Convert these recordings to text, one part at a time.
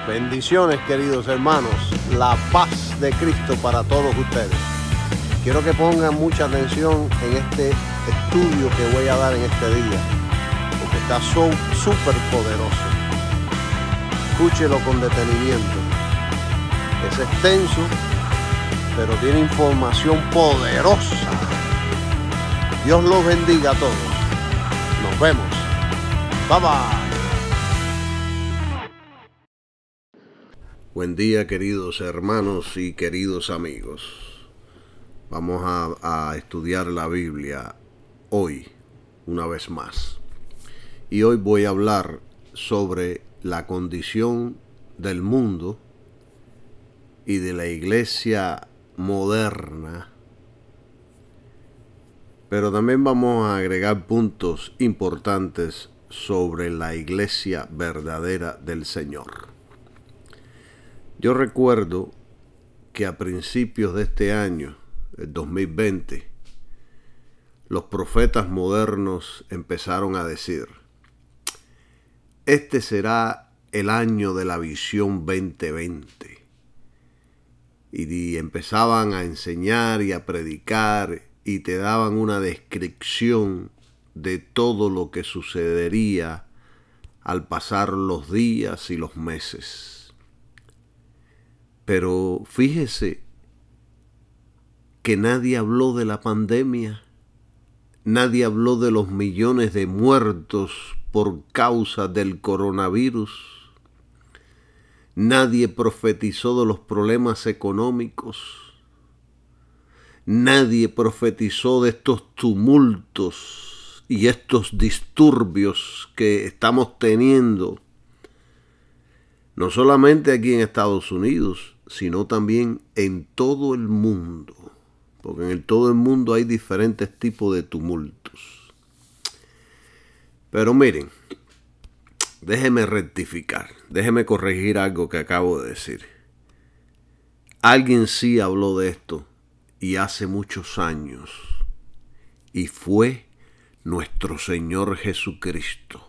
Bendiciones, queridos hermanos, la paz de Cristo para todos ustedes. Quiero que pongan mucha atención en este estudio que voy a dar en este día, porque está súper poderoso. Escúchelo con detenimiento. Es extenso, pero tiene información poderosa. Dios los bendiga a todos. Nos vemos. Bye bye. Buen día, queridos hermanos y queridos amigos. Vamos a estudiar la Biblia hoy, una vez más. Y hoy voy a hablar sobre la condición del mundo y de la iglesia moderna. Pero también vamos a agregar puntos importantes sobre la iglesia verdadera del Señor. Yo recuerdo que a principios de este año, el 2020, los profetas modernos empezaron a decir: este será el año de la visión 2020. Y empezaban a enseñar y a predicar y te daban una descripción de todo lo que sucedería al pasar los días y los meses. Pero fíjese que nadie habló de la pandemia, nadie habló de los millones de muertos por causa del coronavirus, nadie profetizó de los problemas económicos, nadie profetizó de estos tumultos y estos disturbios que estamos teniendo, no solamente aquí en Estados Unidos, sino también en todo el mundo, porque en todo el mundo hay diferentes tipos de tumultos. Pero miren, déjeme rectificar, déjeme corregir algo que acabo de decir. Alguien sí habló de esto y hace muchos años, y fue nuestro Señor Jesucristo.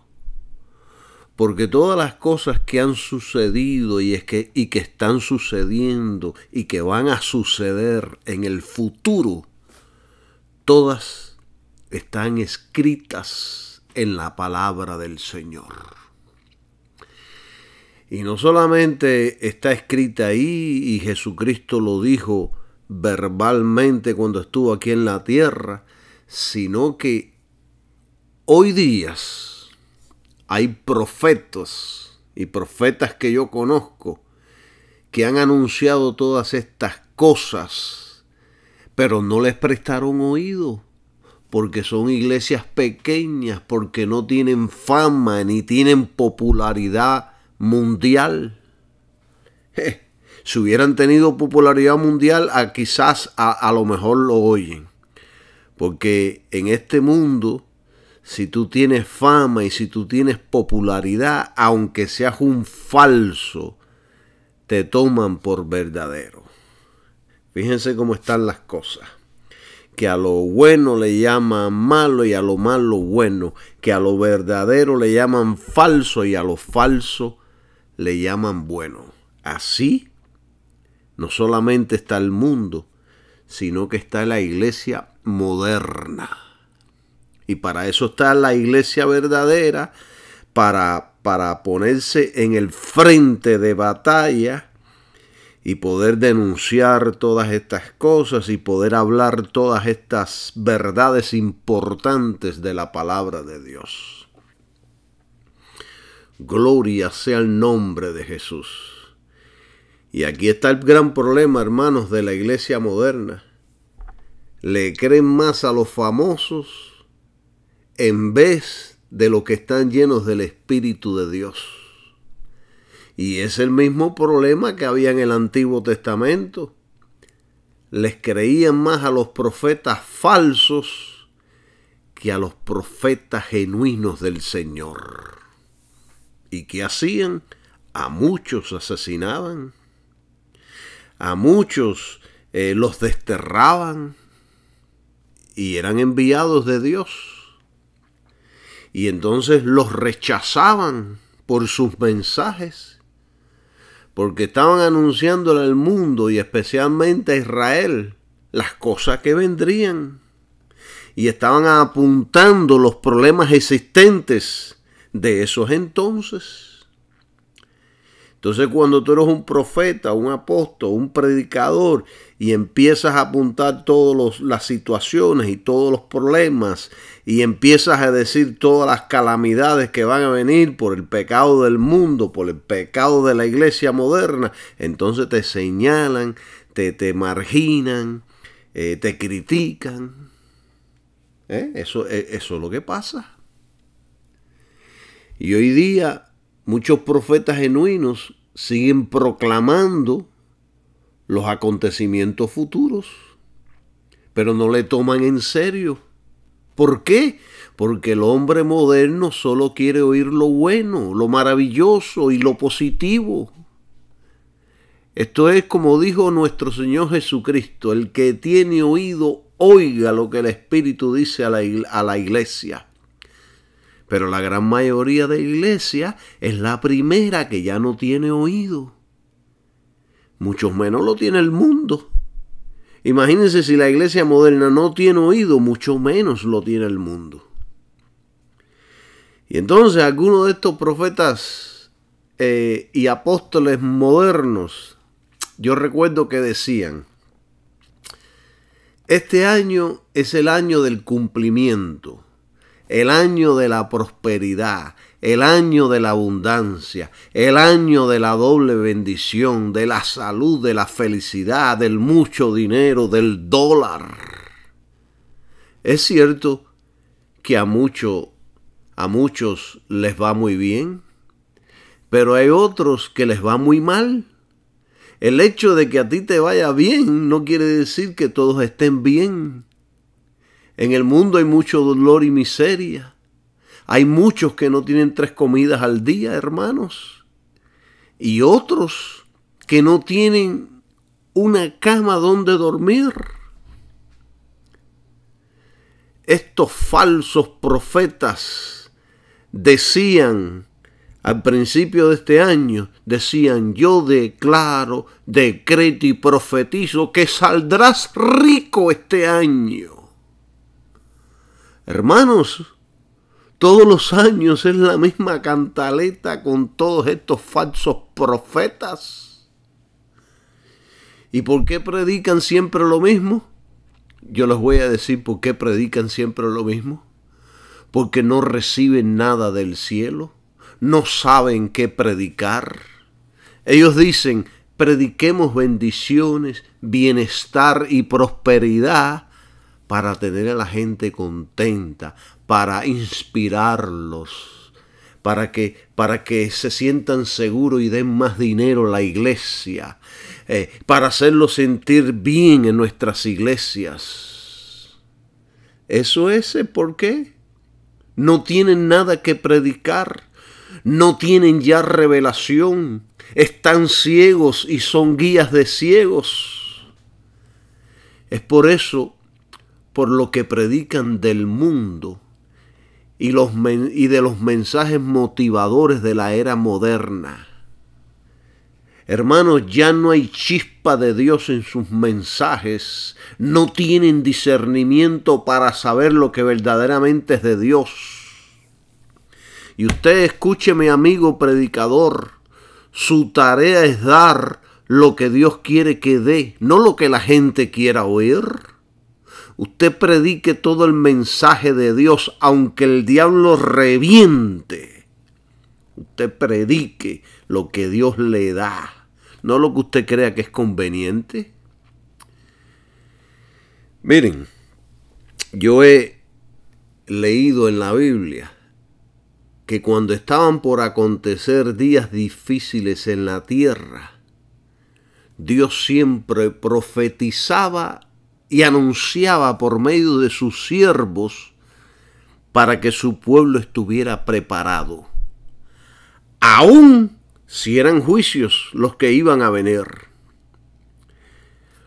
Porque todas las cosas que han sucedido y que están sucediendo y que van a suceder en el futuro, todas están escritas en la palabra del Señor. Y no solamente está escrita ahí y Jesucristo lo dijo verbalmente cuando estuvo aquí en la tierra, sino que hoy días hay profetas y profetas que yo conozco que han anunciado todas estas cosas, pero no les prestaron oído, porque son iglesias pequeñas, porque no tienen fama ni tienen popularidad mundial. Si hubieran tenido popularidad mundial, quizás a lo mejor lo oyen, porque en este mundo, si tú tienes fama y si tú tienes popularidad, aunque seas un falso, te toman por verdadero. Fíjense cómo están las cosas. Que a lo bueno le llaman malo y a lo malo bueno. Que a lo verdadero le llaman falso y a lo falso le llaman bueno. Así, no solamente está el mundo, sino que está la iglesia moderna. Y para eso está la iglesia verdadera, para ponerse en el frente de batalla y poder denunciar todas estas cosas y poder hablar todas estas verdades importantes de la palabra de Dios. Gloria sea el nombre de Jesús. Y aquí está el gran problema, hermanos, de la iglesia moderna. Le creen más a los famosos en vez de lo que están llenos del Espíritu de Dios. Y es el mismo problema que había en el Antiguo Testamento. Les creían más a los profetas falsos que a los profetas genuinos del Señor. ¿Y qué hacían? A muchos asesinaban, a muchos los desterraban y eran enviados de Dios. Y entonces los rechazaban por sus mensajes. porque estaban anunciándole al mundo y especialmente a Israel las cosas que vendrían. Y estaban apuntando los problemas existentes de esos entonces. Entonces cuando tú eres un profeta, un apóstol, un predicador y empiezas a apuntar todas las situaciones y todos los problemas y empiezas a decir todas las calamidades que van a venir por el pecado del mundo, por el pecado de la iglesia moderna, entonces te señalan, te marginan, te critican. Eso es lo que pasa. Y hoy día muchos profetas genuinos siguen proclamando los acontecimientos futuros, pero no le toman en serio. ¿Por qué? Porque el hombre moderno solo quiere oír lo bueno, lo maravilloso y lo positivo. Esto es como dijo nuestro Señor Jesucristo: el que tiene oído, oiga lo que el Espíritu dice a la iglesia. Pero la gran mayoría de iglesias es la primera que ya no tiene oído. Mucho menos lo tiene el mundo. Imagínense si la iglesia moderna no tiene oído, mucho menos lo tiene el mundo. Y entonces algunos de estos profetas y apóstoles modernos, yo recuerdo que decían: este año es el año del cumplimiento, el año de la prosperidad, el año de la abundancia, el año de la doble bendición, de la salud, de la felicidad, del mucho dinero, del dólar. Es cierto que a muchos les va muy bien, pero hay otros que les va muy mal. El hecho de que a ti te vaya bien no quiere decir que todos estén bien. En el mundo hay mucho dolor y miseria. Hay muchos que no tienen 3 comidas al día, hermanos. Y otros que no tienen una cama donde dormir. Estos falsos profetas decían al principio de este año, decían: yo declaro, decreto y profetizo que saldrás rico este año. Hermanos, todos los años es la misma cantaleta con todos estos falsos profetas. ¿Y por qué predican siempre lo mismo? Yo les voy a decir por qué predican siempre lo mismo. Porque no reciben nada del cielo, no saben qué predicar. Ellos dicen: prediquemos bendiciones, bienestar y prosperidad, para tener a la gente contenta, para inspirarlos, para que se sientan seguros y den más dinero a la iglesia, para hacerlos sentir bien en nuestras iglesias. Eso es el por qué. No tienen nada que predicar, no tienen ya revelación, están ciegos y son guías de ciegos. Es por eso por lo que predican del mundo y de los mensajes motivadores de la era moderna. Hermanos, ya no hay chispa de Dios en sus mensajes. No tienen discernimiento para saber lo que verdaderamente es de Dios. Y usted, escúcheme, amigo predicador, su tarea es dar lo que Dios quiere que dé, no lo que la gente quiera oír. Usted predique todo el mensaje de Dios, aunque el diablo reviente. Usted predique lo que Dios le da, no lo que usted crea que es conveniente. Miren, yo he leído en la Biblia que cuando estaban por acontecer días difíciles en la tierra, Dios siempre profetizaba y anunciaba por medio de sus siervos para que su pueblo estuviera preparado, aun si eran juicios los que iban a venir.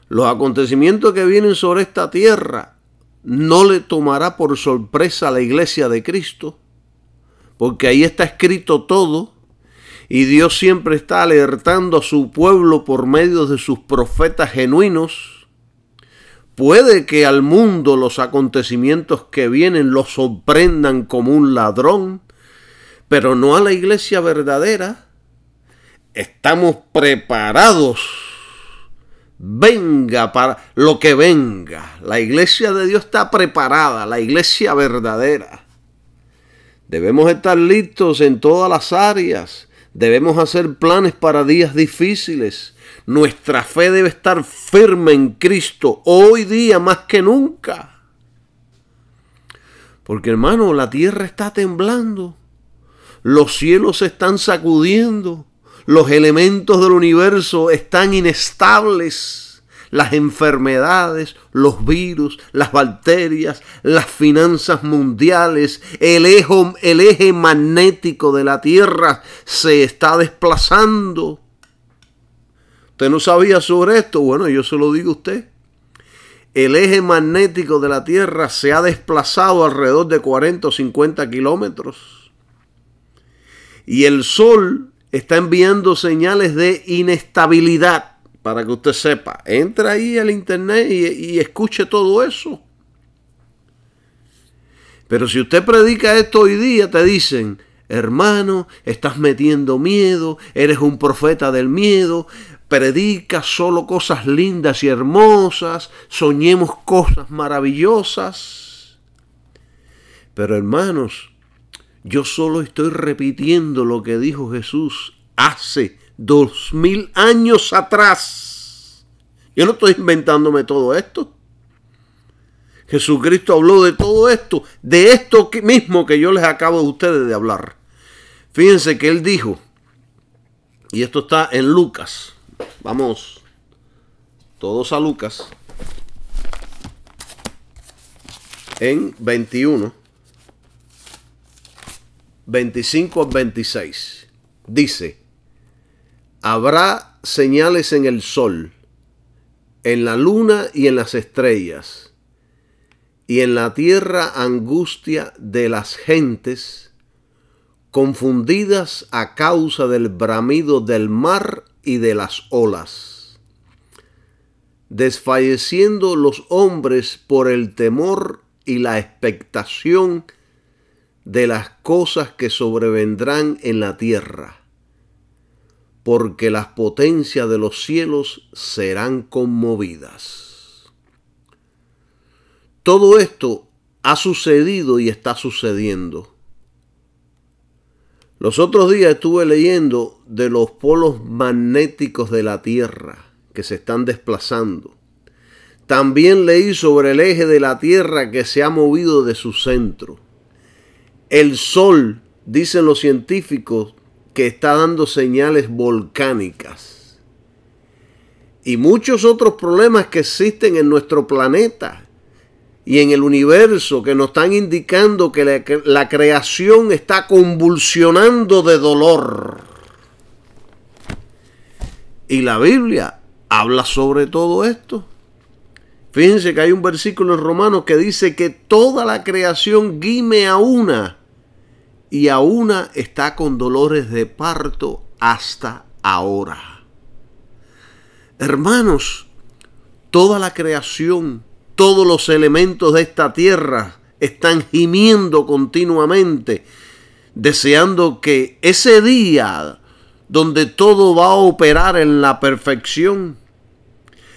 Los acontecimientos que vienen sobre esta tierra no le tomará por sorpresa a la iglesia de Cristo, porque ahí está escrito todo, Y Dios siempre está alertando a su pueblo por medio de sus profetas genuinos. Puede que al mundo los acontecimientos que vienen los sorprendan como un ladrón, pero no a la iglesia verdadera. Estamos preparados. Venga para lo que venga. La iglesia de Dios está preparada, la iglesia verdadera. Debemos estar listos en todas las áreas. Debemos hacer planes para días difíciles. Nuestra fe debe estar firme en Cristo hoy día más que nunca. Porque hermano, la tierra está temblando. Los cielos se están sacudiendo. Los elementos del universo están inestables. Las enfermedades, los virus, las bacterias, las finanzas mundiales, el eje magnético de la Tierra se está desplazando. ¿Usted no sabía sobre esto? Bueno, yo se lo digo a usted. El eje magnético de la Tierra se ha desplazado alrededor de 40 o 50 kilómetros. Y el Sol está enviando señales de inestabilidad. Para que usted sepa, entra ahí al internet y escuche todo eso. Pero si usted predica esto hoy día, te dicen, hermano, estás metiendo miedo, eres un profeta del miedo, predica solo cosas lindas y hermosas, soñemos cosas maravillosas. Pero hermanos, yo solo estoy repitiendo lo que dijo Jesús hace 2000 años atrás. Yo no estoy inventándome todo esto. Jesucristo habló de todo esto, de esto mismo que yo les acabo de ustedes de hablar. Fíjense que él dijo, y esto está en Lucas. Vamos todos a Lucas. En 21, 25 al 26. Dice: habrá señales en el sol, en la luna y en las estrellas, y en la tierra angustia de las gentes, confundidas a causa del bramido del mar y de las olas, desfalleciendo los hombres por el temor y la expectación de las cosas que sobrevendrán en la tierra, porque las potencias de los cielos serán conmovidas. Todo esto ha sucedido y está sucediendo. Los otros días estuve leyendo de los polos magnéticos de la Tierra que se están desplazando. También leí sobre el eje de la Tierra que se ha movido de su centro. El Sol, dicen los científicos, que está dando señales volcánicas. Y muchos otros problemas que existen en nuestro planeta y en el universo que nos están indicando que la creación está convulsionando de dolor. Y la Biblia habla sobre todo esto. Fíjense que hay un versículo en Romanos que dice que toda la creación gime a una, y a una está con dolores de parto hasta ahora. Hermanos, toda la creación, todos los elementos de esta tierra están gimiendo continuamente, deseando que ese día donde todo va a operar en la perfección,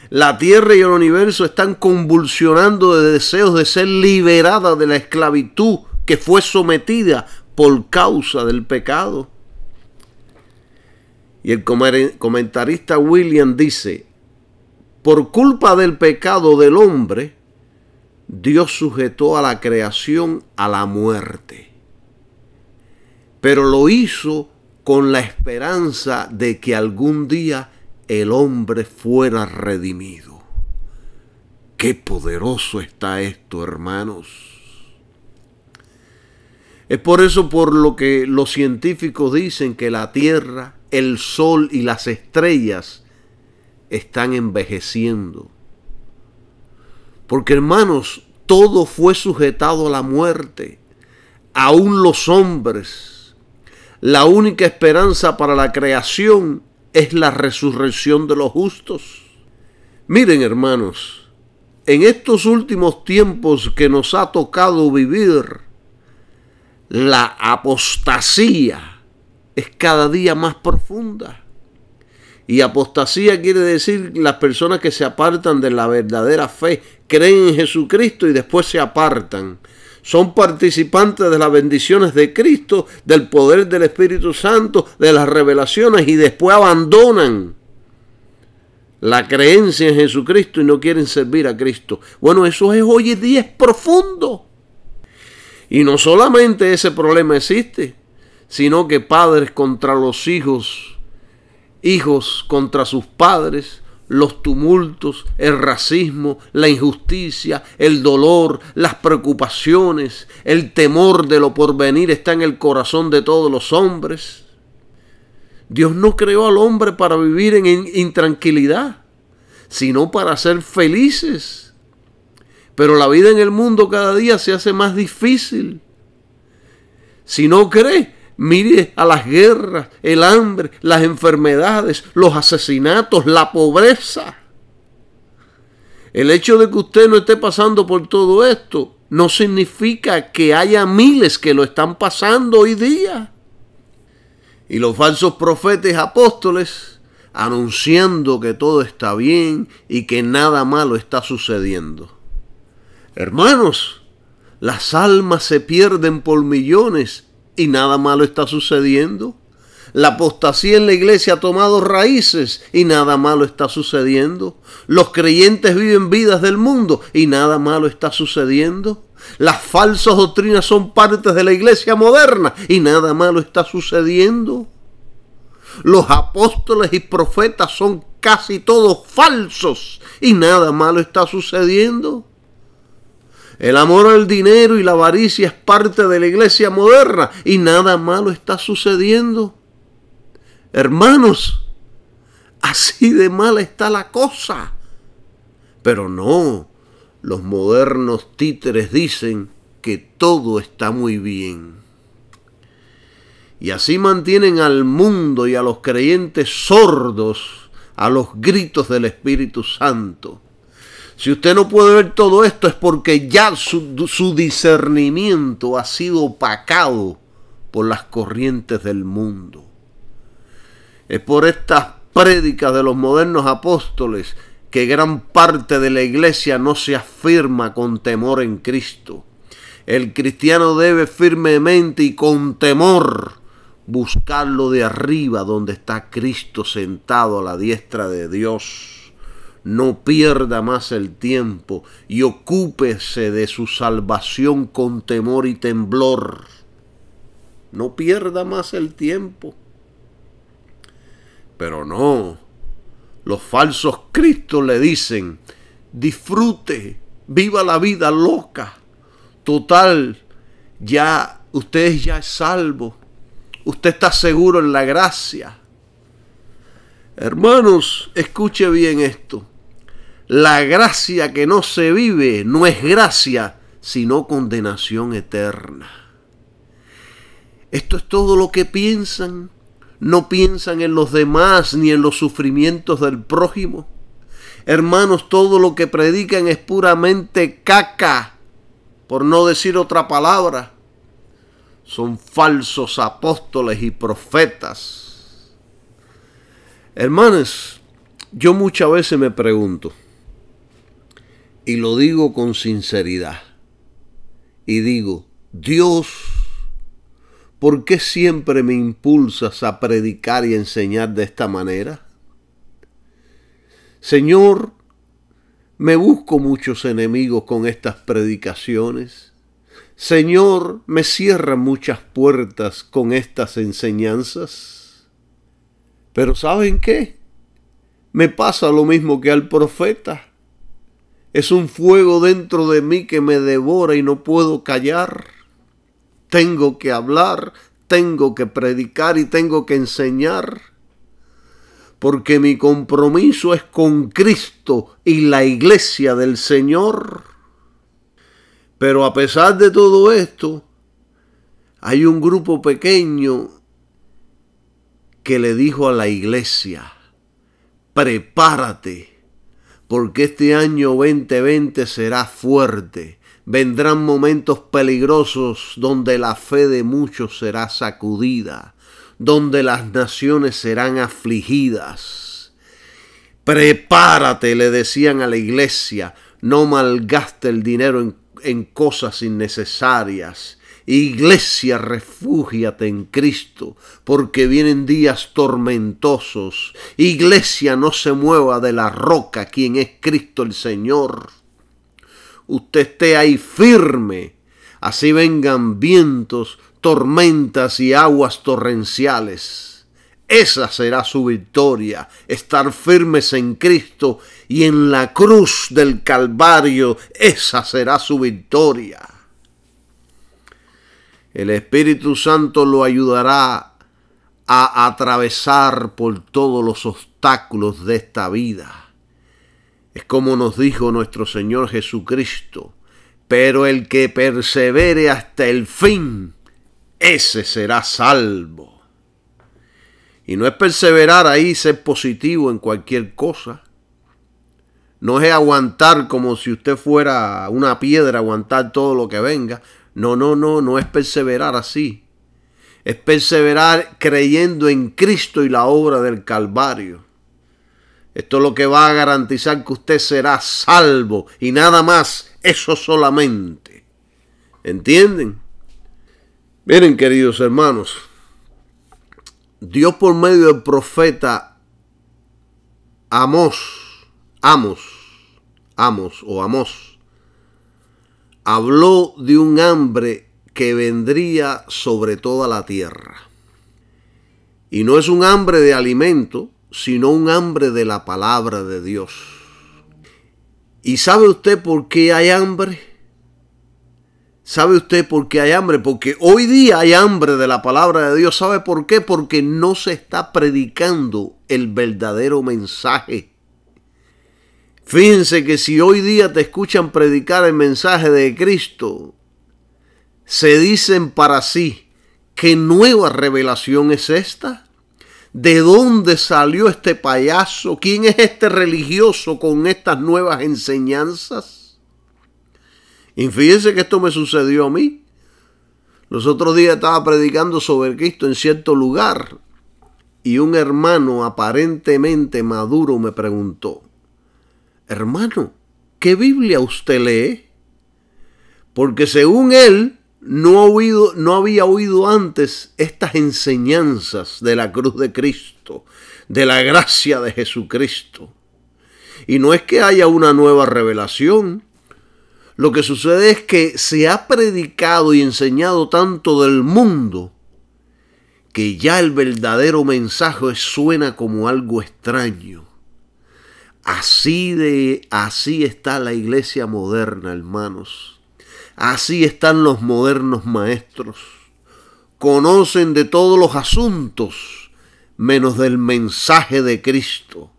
la tierra y el universo están convulsionando de deseos de ser liberada de la esclavitud que fue sometida por causa del pecado. Y el comentarista William dice: por culpa del pecado del hombre, Dios sujetó a la creación a la muerte, pero lo hizo con la esperanza de que algún día el hombre fuera redimido. ¡Qué poderoso está esto, hermanos! Es por eso por lo que los científicos dicen que la Tierra, el Sol y las estrellas están envejeciendo. Porque, hermanos, todo fue sujetado a la muerte, aún los hombres. La única esperanza para la creación es la resurrección de los justos. Miren, hermanos, en estos últimos tiempos que nos ha tocado vivir, la apostasía es cada día más profunda. Y apostasía quiere decir las personas que se apartan de la verdadera fe, creen en Jesucristo y después se apartan. Son participantes de las bendiciones de Cristo, del poder del Espíritu Santo, de las revelaciones, y después abandonan la creencia en Jesucristo y no quieren servir a Cristo. Bueno, eso es hoy en día, es profundo. Y no solamente ese problema existe, sino que padres contra los hijos, hijos contra sus padres, los tumultos, el racismo, la injusticia, el dolor, las preocupaciones, el temor de lo porvenir está en el corazón de todos los hombres. Dios no creó al hombre para vivir en intranquilidad, sino para ser felices. Pero la vida en el mundo cada día se hace más difícil. Si no cree, mire a las guerras, el hambre, las enfermedades, los asesinatos, la pobreza. El hecho de que usted no esté pasando por todo esto no significa que haya miles que lo están pasando hoy día. Y los falsos profetas y apóstoles anunciando que todo está bien y que nada malo está sucediendo. Hermanos, las almas se pierden por millones y nada malo está sucediendo. La apostasía en la iglesia ha tomado raíces y nada malo está sucediendo. Los creyentes viven vidas del mundo y nada malo está sucediendo. Las falsas doctrinas son partes de la iglesia moderna y nada malo está sucediendo. Los apóstoles y profetas son casi todos falsos y nada malo está sucediendo. El amor al dinero y la avaricia es parte de la iglesia moderna y nada malo está sucediendo. Hermanos, así de mala está la cosa. Pero no, los modernos títeres dicen que todo está muy bien. Y así mantienen al mundo y a los creyentes sordos a los gritos del Espíritu Santo. Si usted no puede ver todo esto es porque ya su discernimiento ha sido opacado por las corrientes del mundo. Es por estas prédicas de los modernos apóstoles que gran parte de la iglesia no se afirma con temor en Cristo. El cristiano debe firmemente y con temor buscarlo de arriba donde está Cristo sentado a la diestra de Dios. No pierda más el tiempo y ocúpese de su salvación con temor y temblor. No pierda más el tiempo. Pero no, los falsos cristos le dicen, disfrute, viva la vida loca. Total, usted ya es salvo. Usted está seguro en la gracia. Hermanos, escuche bien esto. La gracia que no se vive no es gracia, sino condenación eterna. Esto es todo lo que piensan. No piensan en los demás ni en los sufrimientos del prójimo. Hermanos, todo lo que predican es puramente caca, por no decir otra palabra. Son falsos apóstoles y profetas. Hermanos, yo muchas veces me pregunto, y lo digo con sinceridad, y digo, Dios, ¿por qué siempre me impulsas a predicar y enseñar de esta manera? Señor, me busco muchos enemigos con estas predicaciones. Señor, me cierran muchas puertas con estas enseñanzas. Pero ¿saben qué? Me pasa lo mismo que al profeta. Es un fuego dentro de mí que me devora y no puedo callar. Tengo que hablar, tengo que predicar y tengo que enseñar. Porque mi compromiso es con Cristo y la iglesia del Señor. Pero a pesar de todo esto, hay un grupo pequeño que le dijo a la iglesia: prepárate, porque este año 2020 será fuerte. Vendrán momentos peligrosos donde la fe de muchos será sacudida, donde las naciones serán afligidas. Prepárate, le decían a la iglesia, no malgaste el dinero en cosas innecesarias. Iglesia, refúgiate en Cristo, porque vienen días tormentosos. Iglesia, no se mueva de la roca, quien es Cristo el Señor. Usted esté ahí firme, así vengan vientos, tormentas y aguas torrenciales. Esa será su victoria, estar firmes en Cristo y en la cruz del Calvario, esa será su victoria. El Espíritu Santo lo ayudará a atravesar por todos los obstáculos de esta vida. Es como nos dijo nuestro Señor Jesucristo: pero el que persevere hasta el fin, ese será salvo. Y no es perseverar ahí, ser positivo en cualquier cosa. No es aguantar como si usted fuera una piedra, aguantar todo lo que venga. No es perseverar así. Es perseverar creyendo en Cristo y la obra del Calvario. Esto es lo que va a garantizar que usted será salvo y nada más, eso solamente. ¿Entienden? Miren, queridos hermanos, Dios por medio del profeta Amós, habló de un hambre que vendría sobre toda la tierra. Y no es un hambre de alimento, sino un hambre de la palabra de Dios. ¿Y sabe usted por qué hay hambre? ¿Sabe usted por qué hay hambre? Porque hoy día hay hambre de la palabra de Dios. ¿Sabe por qué? Porque no se está predicando el verdadero mensaje. Fíjense que si hoy día te escuchan predicar el mensaje de Cristo, se dicen para sí: ¿qué nueva revelación es esta? ¿De dónde salió este payaso? ¿Quién es este religioso con estas nuevas enseñanzas? Y fíjense que esto me sucedió a mí. Los otros días estaba predicando sobre Cristo en cierto lugar y un hermano aparentemente maduro me preguntó: hermano, ¿qué Biblia usted lee? Porque según él no había oído antes estas enseñanzas de la cruz de Cristo, de la gracia de Jesucristo. Y no es que haya una nueva revelación. Lo que sucede es que se ha predicado y enseñado tanto del mundo que ya el verdadero mensaje suena como algo extraño. Así está la iglesia moderna, hermanos. Así están los modernos maestros. Conocen de todos los asuntos, menos del mensaje de Cristo.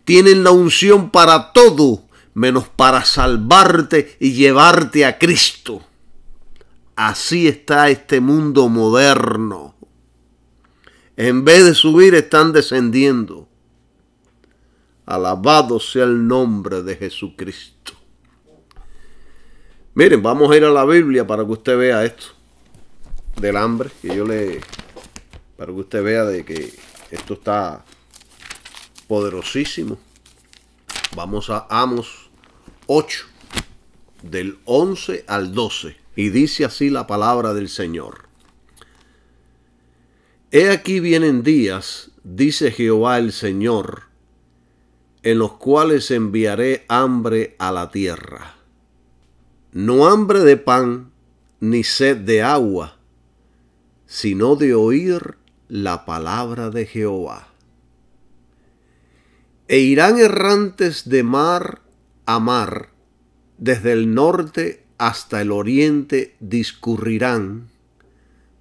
Tienen la unción para todo, menos para salvarte y llevarte a Cristo. Así está este mundo moderno. En vez de subir, están descendiendo. Alabado sea el nombre de Jesucristo. Miren, vamos a ir a la Biblia para que usted vea esto del hambre, para que usted vea de que esto está poderosísimo. Vamos a Amós 8, del 11 al 12, y dice así la palabra del Señor. He aquí vienen días, dice Jehová el Señor, en los cuales enviaré hambre a la tierra. No hambre de pan, ni sed de agua, sino de oír la palabra de Jehová. E irán errantes de mar a mar, desde el norte hasta el oriente discurrirán,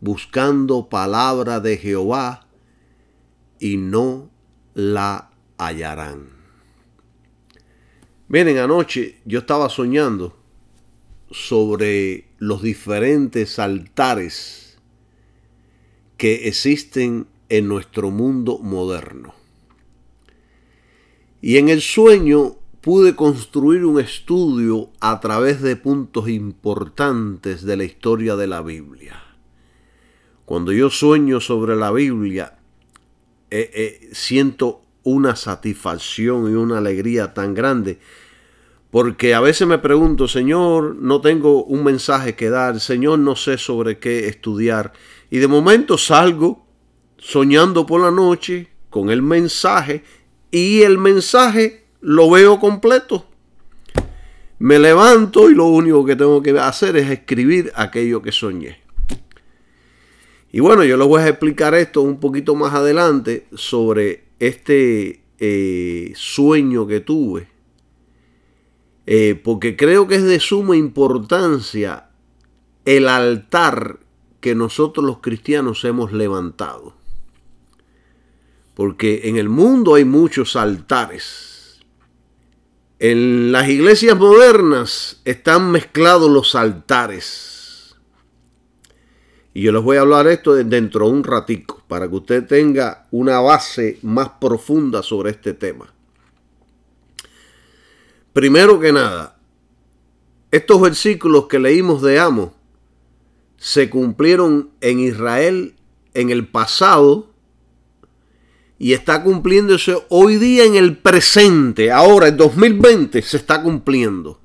buscando palabra de Jehová, y no la hallarán. Miren, anoche yo estaba soñando sobre los diferentes altares que existen en nuestro mundo moderno. Y en el sueño pude construir un estudio a través de puntos importantes de la historia de la Biblia. Cuando yo sueño sobre la Biblia, siento una satisfacción y una alegría tan grande, porque a veces me pregunto, Señor, no tengo un mensaje que dar, Señor, no sé sobre qué estudiar, y de momento salgo soñando por la noche con el mensaje, y el mensaje lo veo completo. Me levanto y lo único que tengo que hacer es escribir aquello que soñé. Y bueno, yo les voy a explicar esto un poquito más adelante sobre este sueño que tuve. Porque creo que es de suma importancia el altar que nosotros los cristianos hemos levantado. Porque en el mundo hay muchos altares. En las iglesias modernas están mezclados los altares. Y yo les voy a hablar esto dentro de un ratico, para que usted tenga una base más profunda sobre este tema. Primero que nada, estos versículos que leímos de Amos se cumplieron en Israel en el pasado y está cumpliéndose hoy día en el presente. Ahora, en 2020, se está cumpliendo.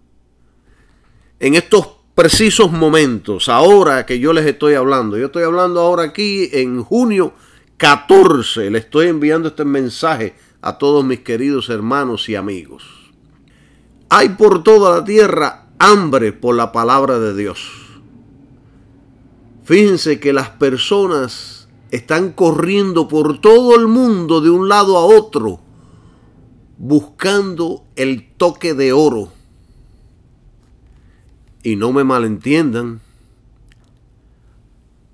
En estos precisos momentos, ahora que yo les estoy hablando. Yo estoy hablando ahora aquí en junio 14. Le estoy enviando este mensaje a todos mis queridos hermanos y amigos. Hay por toda la tierra hambre por la palabra de Dios. Fíjense que las personas están corriendo por todo el mundo de un lado a otro, buscando el toque de oro. Y no me malentiendan,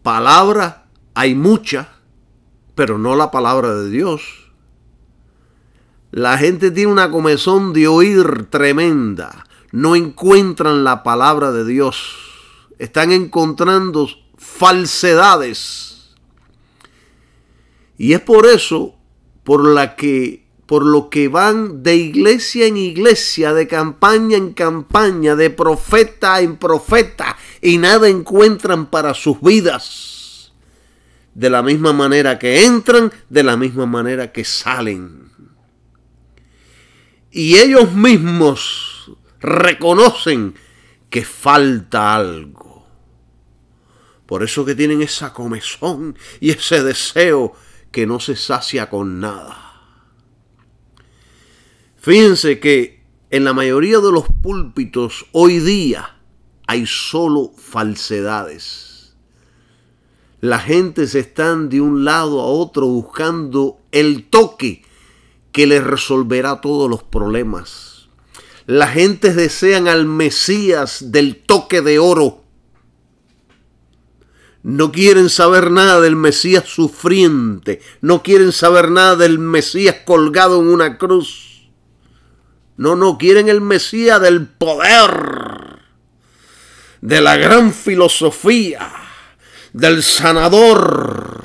palabra hay mucha, pero no la palabra de Dios. La gente tiene una comezón de oír tremenda, no encuentran la palabra de Dios, están encontrando falsedades. Y es por eso, por lo que van de iglesia en iglesia, de campaña en campaña, de profeta en profeta, y nada encuentran para sus vidas. De la misma manera que entran, de la misma manera que salen. Y ellos mismos reconocen que falta algo. Por eso que tienen esa comezón y ese deseo que no se sacia con nada. Fíjense que en la mayoría de los púlpitos hoy día hay solo falsedades. La gente se están de un lado a otro buscando el toque que les resolverá todos los problemas. La gente desean al Mesías del toque de oro. No quieren saber nada del Mesías sufriente. No quieren saber nada del Mesías colgado en una cruz. No, quieren el Mesías del poder, de la gran filosofía, del sanador.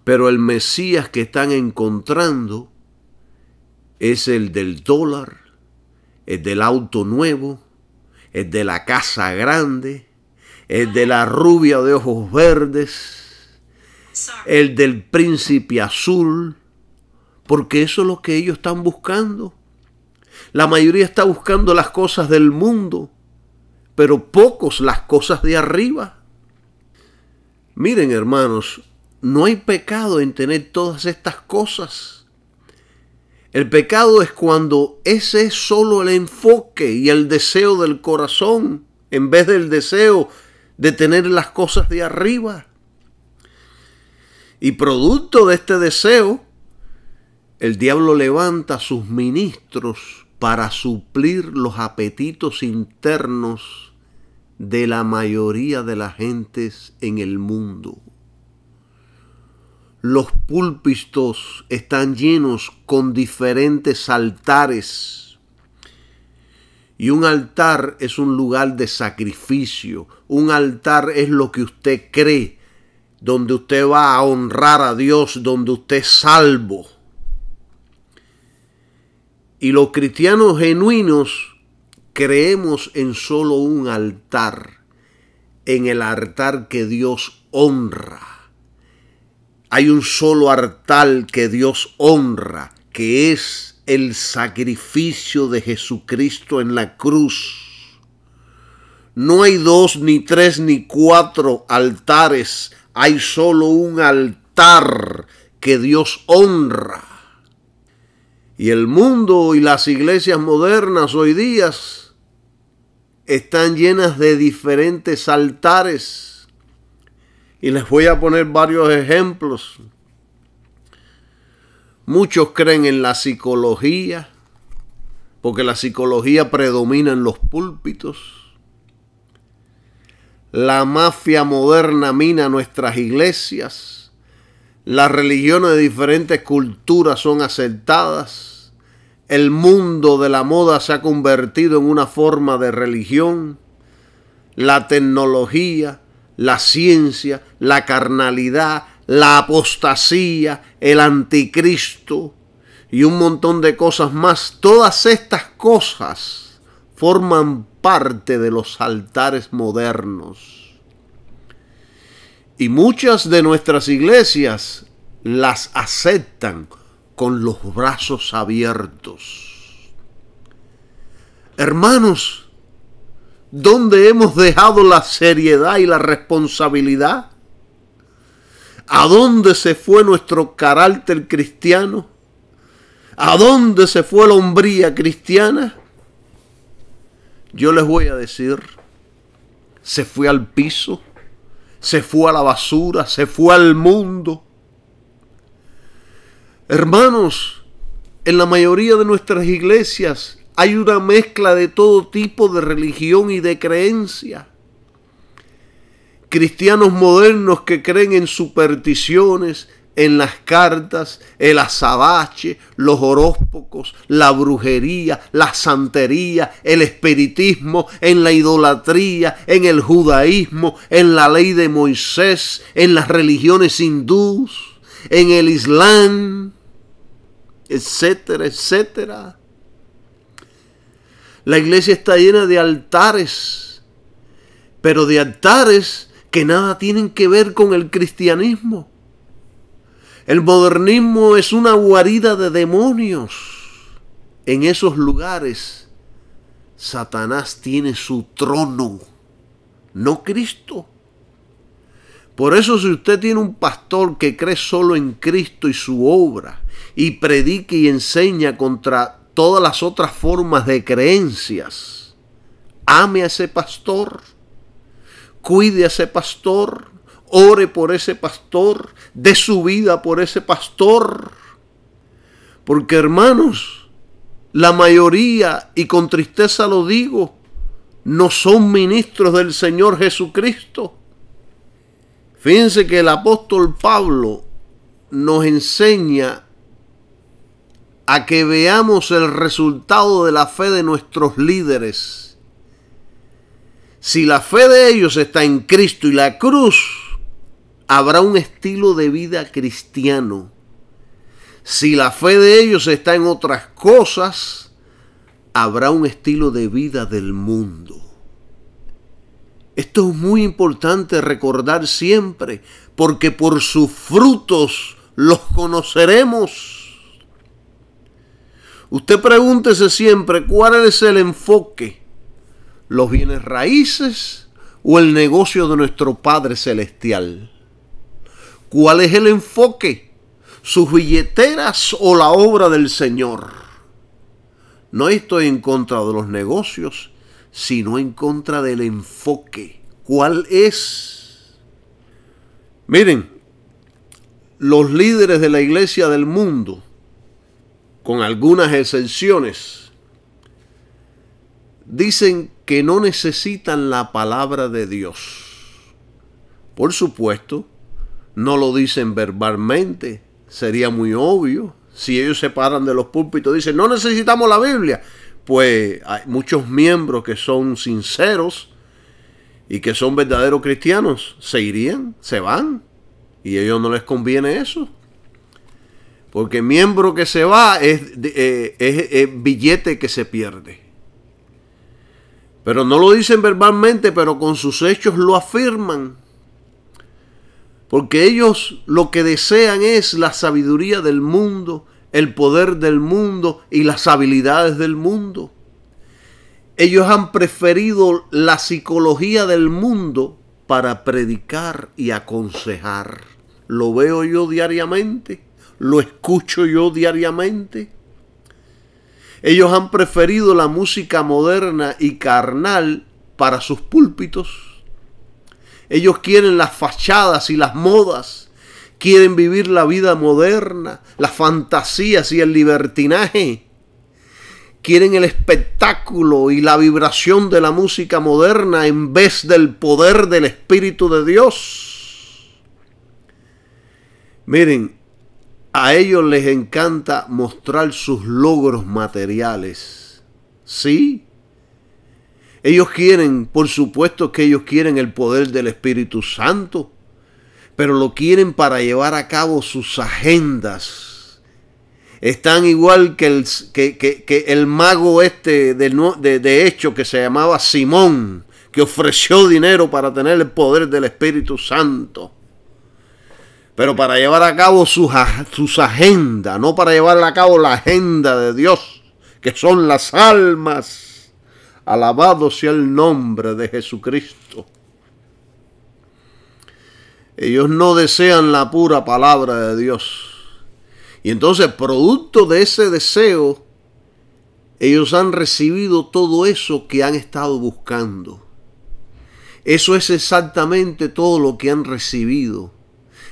Pero el Mesías que están encontrando es el del dólar, el del auto nuevo, el de la casa grande, el de la rubia de ojos verdes, el del príncipe azul, porque eso es lo que ellos están buscando. La mayoría está buscando las cosas del mundo, pero pocos las cosas de arriba. Miren, hermanos, no hay pecado en tener todas estas cosas. El pecado es cuando ese es solo el enfoque y el deseo del corazón, en vez del deseo de tener las cosas de arriba. Y producto de este deseo, el diablo levanta a sus ministros para suplir los apetitos internos de la mayoría de las gentes en el mundo. Los púlpitos están llenos con diferentes altares. Y un altar es un lugar de sacrificio. Un altar es lo que usted cree donde usted va a honrar a Dios, donde usted es salvo. Y los cristianos genuinos creemos en solo un altar, en el altar que Dios honra. Hay un solo altar que Dios honra, que es el sacrificio de Jesucristo en la cruz. No hay 2, ni 3, ni 4 altares. Hay solo un altar que Dios honra. Y el mundo y las iglesias modernas hoy día están llenas de diferentes altares. Y les voy a poner varios ejemplos. Muchos creen en la psicología, porque la psicología predomina en los púlpitos. La mafia moderna mina nuestras iglesias. Las religiones de diferentes culturas son aceptadas. El mundo de la moda se ha convertido en una forma de religión. La tecnología, la ciencia, la carnalidad, la apostasía, el anticristo y un montón de cosas más. Todas estas cosas forman parte de los altares modernos. Y muchas de nuestras iglesias las aceptan con los brazos abiertos. Hermanos, ¿dónde hemos dejado la seriedad y la responsabilidad? ¿A dónde se fue nuestro carácter cristiano? ¿A dónde se fue la hombría cristiana? Yo les voy a decir, se fue al piso, se fue a la basura, se fue al mundo. Hermanos, en la mayoría de nuestras iglesias hay una mezcla de todo tipo de religión y de creencia. Cristianos modernos que creen en supersticiones, en las cartas, el azabache, los horóscopos, la brujería, la santería, el espiritismo, en la idolatría, en el judaísmo, en la ley de Moisés, en las religiones hindús, en el Islam, etcétera, etcétera. La iglesia está llena de altares, pero de altares que nada tienen que ver con el cristianismo. El modernismo es una guarida de demonios. En esos lugares, Satanás tiene su trono, no Cristo. Por eso, si usted tiene un pastor que cree solo en Cristo y su obra, y predica y enseña contra todas las otras formas de creencias, ame a ese pastor, cuide a ese pastor, ore por ese pastor, dé su vida por ese pastor. Porque, hermanos, la mayoría, y con tristeza lo digo, no son ministros del Señor Jesucristo. Fíjense que el apóstol Pablo nos enseña a que veamos el resultado de la fe de nuestros líderes. Si la fe de ellos está en Cristo y la cruz, habrá un estilo de vida cristiano. Si la fe de ellos está en otras cosas, habrá un estilo de vida del mundo. Esto es muy importante recordar siempre, porque por sus frutos los conoceremos. Usted pregúntese siempre, ¿cuál es el enfoque? ¿Los bienes raíces o el negocio de nuestro Padre Celestial? ¿Cuál es el enfoque? ¿Sus billeteras o la obra del Señor? No estoy en contra de los negocios, sino en contra del enfoque. ¿Cuál es? Miren, los líderes de la iglesia del mundo, con algunas excepciones, dicen que no necesitan la palabra de Dios. Por supuesto, no lo dicen verbalmente, sería muy obvio. Si ellos se paran de los púlpitos y dicen, no necesitamos la Biblia, pues hay muchos miembros que son sinceros y que son verdaderos cristianos, se irían, se van. Y a ellos no les conviene eso. Porque miembro que se va es billete que se pierde. Pero no lo dicen verbalmente, pero con sus hechos lo afirman. Porque ellos lo que desean es la sabiduría del mundo, el poder del mundo y las habilidades del mundo. Ellos han preferido la psicología del mundo para predicar y aconsejar. Lo veo yo diariamente, lo escucho yo diariamente. Ellos han preferido la música moderna y carnal para sus púlpitos. Ellos quieren las fachadas y las modas. Quieren vivir la vida moderna, las fantasías y el libertinaje. Quieren el espectáculo y la vibración de la música moderna en vez del poder del Espíritu de Dios. Miren, a ellos les encanta mostrar sus logros materiales. ¿Sí? Ellos quieren, por supuesto que ellos quieren el poder del Espíritu Santo, pero lo quieren para llevar a cabo sus agendas. Están igual que el mago de hecho que se llamaba Simón, que ofreció dinero para tener el poder del Espíritu Santo. Pero para llevar a cabo sus agendas, no para llevar a cabo la agenda de Dios, que son las almas. Alabado sea el nombre de Jesucristo. Ellos no desean la pura palabra de Dios. Y entonces, producto de ese deseo, ellos han recibido todo eso que han estado buscando. Eso es exactamente todo lo que han recibido.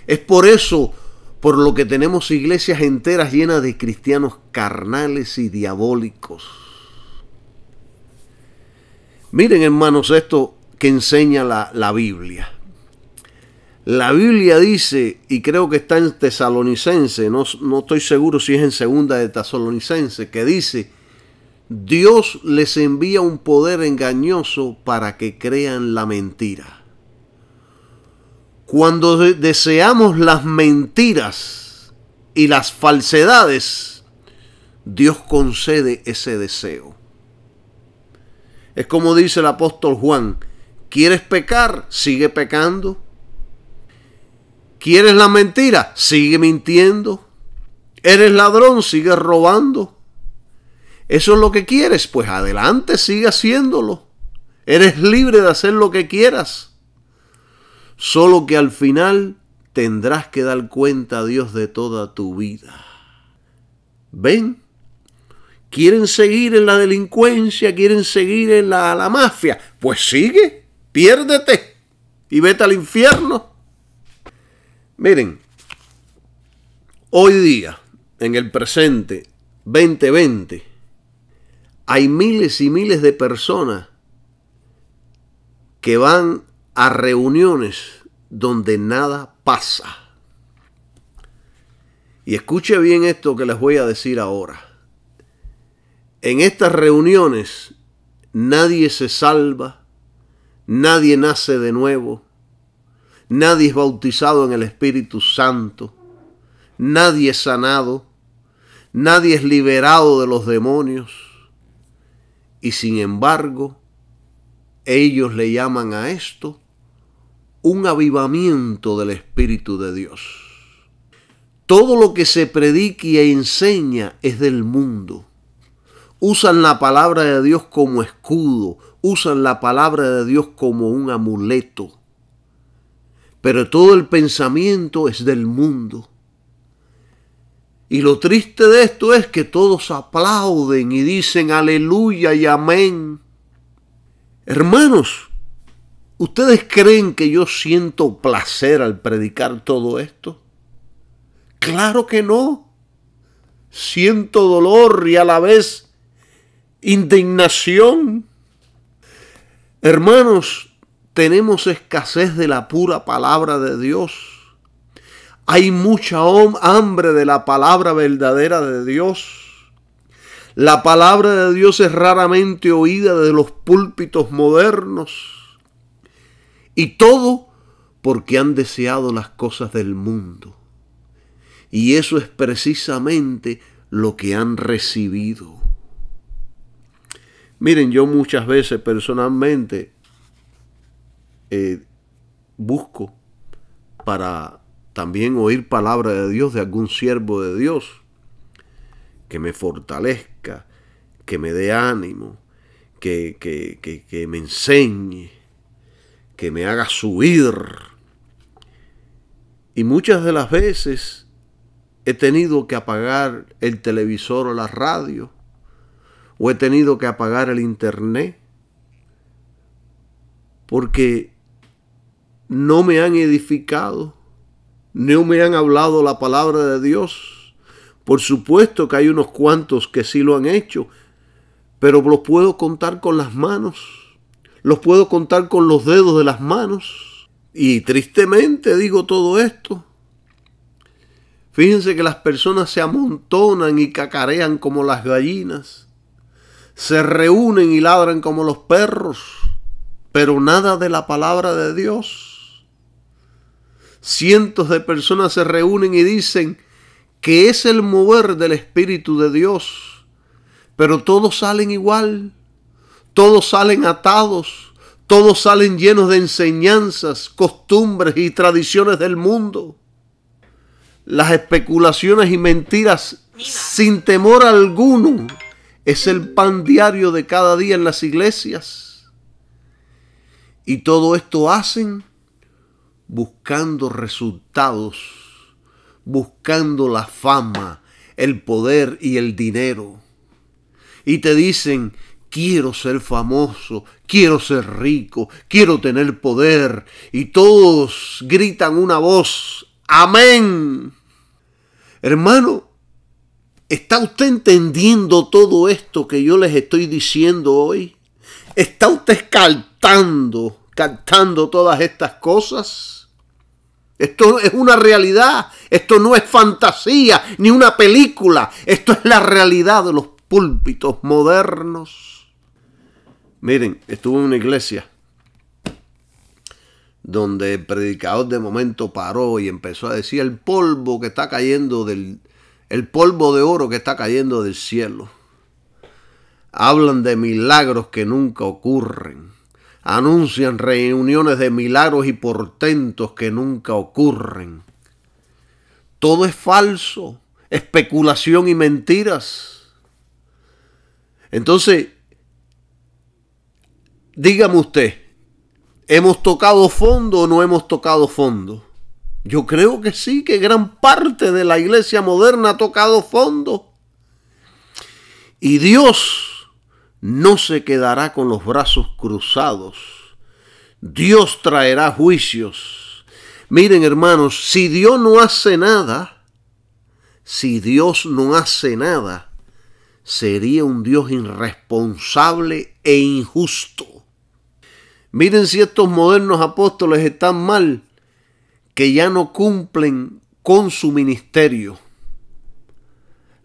Es por eso, por lo que tenemos iglesias enteras llenas de cristianos carnales y diabólicos. Miren, hermanos, esto que enseña la Biblia. La Biblia dice, y creo que está en Tesalonicense, no estoy seguro si es en segunda de Tesalonicense, que dice, Dios les envía un poder engañoso para que crean la mentira. Cuando deseamos las mentiras y las falsedades, Dios concede ese deseo. Es como dice el apóstol Juan, ¿quieres pecar? Sigue pecando. ¿Quieres la mentira? Sigue mintiendo. ¿Eres ladrón? Sigue robando. ¿Eso es lo que quieres? Pues adelante, sigue haciéndolo. Eres libre de hacer lo que quieras. Solo que al final tendrás que dar cuenta a Dios de toda tu vida. ¿Ven? ¿Quieren seguir en la delincuencia? ¿Quieren seguir en la mafia? Pues sigue, piérdete y vete al infierno. Miren, hoy día, en el presente 2020, hay miles y miles de personas que van a reuniones donde nada pasa. Y escuche bien esto que les voy a decir ahora. En estas reuniones nadie se salva, nadie nace de nuevo, nadie es bautizado en el Espíritu Santo, nadie es sanado, nadie es liberado de los demonios. Y sin embargo, ellos le llaman a esto un avivamiento del Espíritu de Dios. Todo lo que se predica y enseña es del mundo. Usan la palabra de Dios como escudo, usan la palabra de Dios como un amuleto. Pero todo el pensamiento es del mundo. Y lo triste de esto es que todos aplauden y dicen aleluya y amén. Hermanos, ¿ustedes creen que yo siento placer al predicar todo esto? Claro que no. Siento dolor y a la vez indignación. Hermanos, tenemos escasez de la pura palabra de Dios. Hay mucha hambre de la palabra verdadera de Dios. La palabra de Dios es raramente oída de los púlpitos modernos. Y todo porque han deseado las cosas del mundo. Y eso es precisamente lo que han recibido. Miren, yo muchas veces personalmente busco para también oír palabra de Dios de algún siervo de Dios que me fortalezca, que me dé ánimo, que me enseñe, que me haga subir. Y muchas de las veces he tenido que apagar el televisor o la radio, o he tenido que apagar el internet, porque no me han edificado, no me han hablado la palabra de Dios. Por supuesto que hay unos cuantos que sí lo han hecho, pero los puedo contar con las manos, los puedo contar con los dedos de las manos. Y tristemente digo todo esto. Fíjense que las personas se amontonan y cacarean como las gallinas, se reúnen y ladran como los perros, pero nada de la palabra de Dios. Cientos de personas se reúnen y dicen que es el mover del Espíritu de Dios, pero todos salen igual, todos salen atados, todos salen llenos de enseñanzas, costumbres y tradiciones del mundo. Las especulaciones y mentiras sin temor alguno es el pan diario de cada día en las iglesias. Y todo esto hacen buscando resultados, buscando la fama, el poder y el dinero. Y te dicen: quiero ser famoso, quiero ser rico, quiero tener poder. Y todos gritan una voz: amén. Hermano, ¿está usted entendiendo todo esto que yo les estoy diciendo hoy? ¿Está usted captando todas estas cosas? Esto es una realidad, esto no es fantasía ni una película, esto es la realidad de los púlpitos modernos. Miren, estuve en una iglesia donde el predicador de momento paró y empezó a decir el polvo que está cayendo el polvo de oro que está cayendo del cielo. Hablan de milagros que nunca ocurren. Anuncian reuniones de milagros y portentos que nunca ocurren. Todo es falso, especulación y mentiras. Entonces, dígame usted, ¿hemos tocado fondo o no hemos tocado fondo? Yo creo que sí, que gran parte de la iglesia moderna ha tocado fondo. Y Dios no se quedará con los brazos cruzados. Dios traerá juicios. Miren, hermanos, si Dios no hace nada, sería un Dios irresponsable e injusto. Miren si estos modernos apóstoles están mal, que ya no cumplen con su ministerio.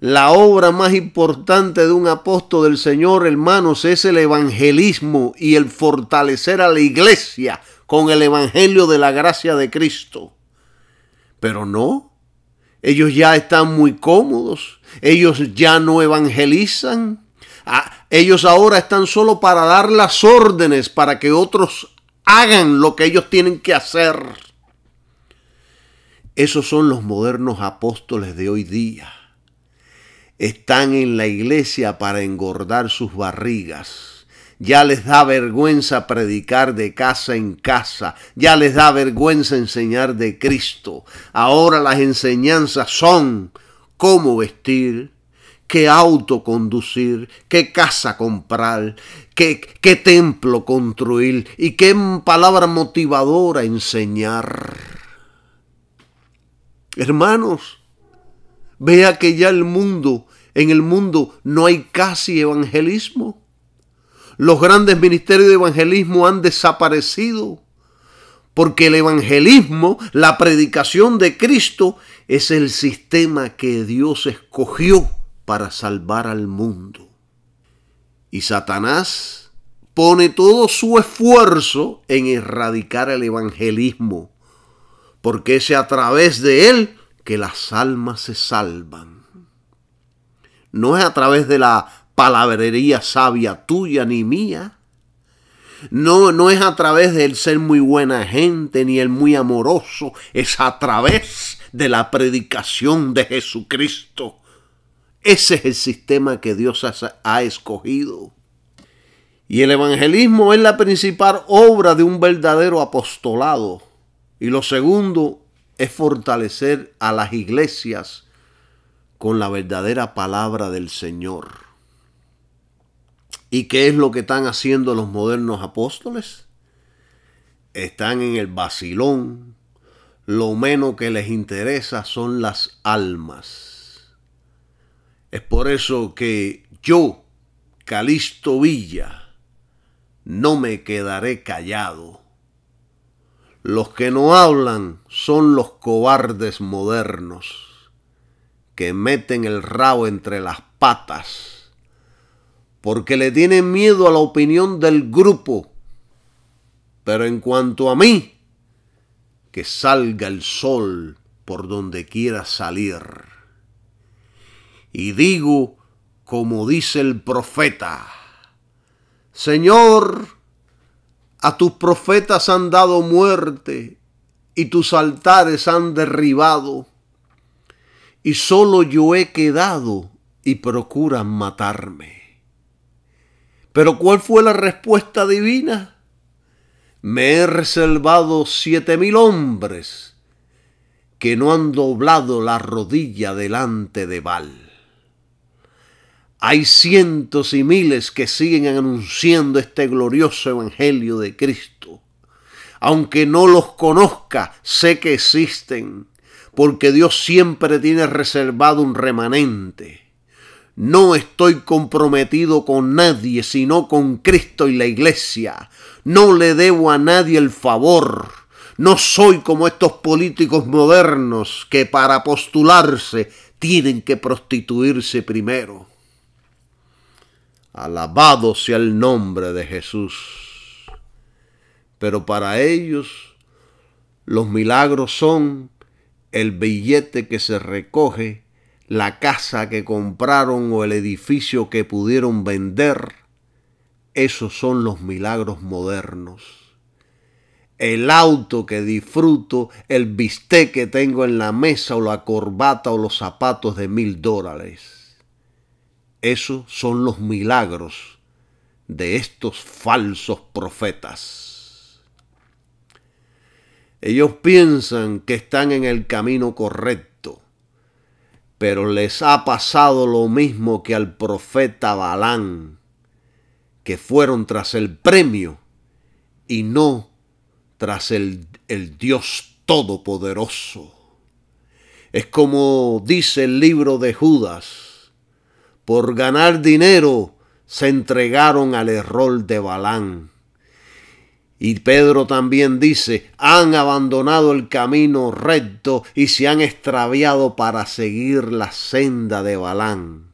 La obra más importante de un apóstol del Señor, hermanos, es el evangelismo y el fortalecer a la iglesia con el evangelio de la gracia de Cristo. Pero no, ellos ya están muy cómodos, ellos ya no evangelizan. Ellos ahora están solo para dar las órdenes para que otros hagan lo que ellos tienen que hacer. Esos son los modernos apóstoles de hoy día. Están en la iglesia para engordar sus barrigas. Ya les da vergüenza predicar de casa en casa. Ya les da vergüenza enseñar de Cristo. Ahora las enseñanzas son cómo vestir, qué auto conducir, qué casa comprar, qué templo construir y qué palabra motivadora enseñar. Hermanos, vea que ya en el mundo no hay casi evangelismo. Los grandes ministerios de evangelismo han desaparecido porque el evangelismo, la predicación de Cristo, es el sistema que Dios escogió para salvar al mundo. Y Satanás pone todo su esfuerzo en erradicar el evangelismo, porque es a través de él que las almas se salvan. No es a través de la palabrería sabia tuya ni mía. No es a través del ser muy buena gente ni el muy amoroso. Es a través de la predicación de Jesucristo. Ese es el sistema que Dios ha escogido. Y el evangelismo es la principal obra de un verdadero apostolado. Y lo segundo es fortalecer a las iglesias con la verdadera palabra del Señor. ¿Y qué es lo que están haciendo los modernos apóstoles? Están en el vacilón. Lo menos que les interesa son las almas. Es por eso que yo, Calixto Villa, no me quedaré callado. Los que no hablan son los cobardes modernos, que meten el rabo entre las patas, porque le tienen miedo a la opinión del grupo. Pero en cuanto a mí, que salga el sol por donde quiera salir. Y digo, como dice el profeta: Señor, a tus profetas han dado muerte y tus altares han derribado, y solo yo he quedado y procuran matarme. Pero ¿cuál fue la respuesta divina? Me he reservado 7,000 hombres que no han doblado la rodilla delante de Baal. Hay cientos y miles que siguen anunciando este glorioso evangelio de Cristo. Aunque no los conozca, sé que existen, porque Dios siempre tiene reservado un remanente. No estoy comprometido con nadie, sino con Cristo y la iglesia. No le debo a nadie el favor. No soy como estos políticos modernos que para postularse tienen que prostituirse primero. Alabado sea el nombre de Jesús. Pero para ellos los milagros son el billete que se recoge, la casa que compraron o el edificio que pudieron vender. Esos son los milagros modernos. El auto que disfruto, el bistec que tengo en la mesa o la corbata o los zapatos de $1,000. Esos son los milagros de estos falsos profetas. Ellos piensan que están en el camino correcto, pero les ha pasado lo mismo que al profeta Balaam, que fueron tras el premio y no tras el Dios Todopoderoso. Es como dice el libro de Judas: por ganar dinero se entregaron al error de Balaam. Y Pedro también dice: han abandonado el camino recto y se han extraviado para seguir la senda de Balaam,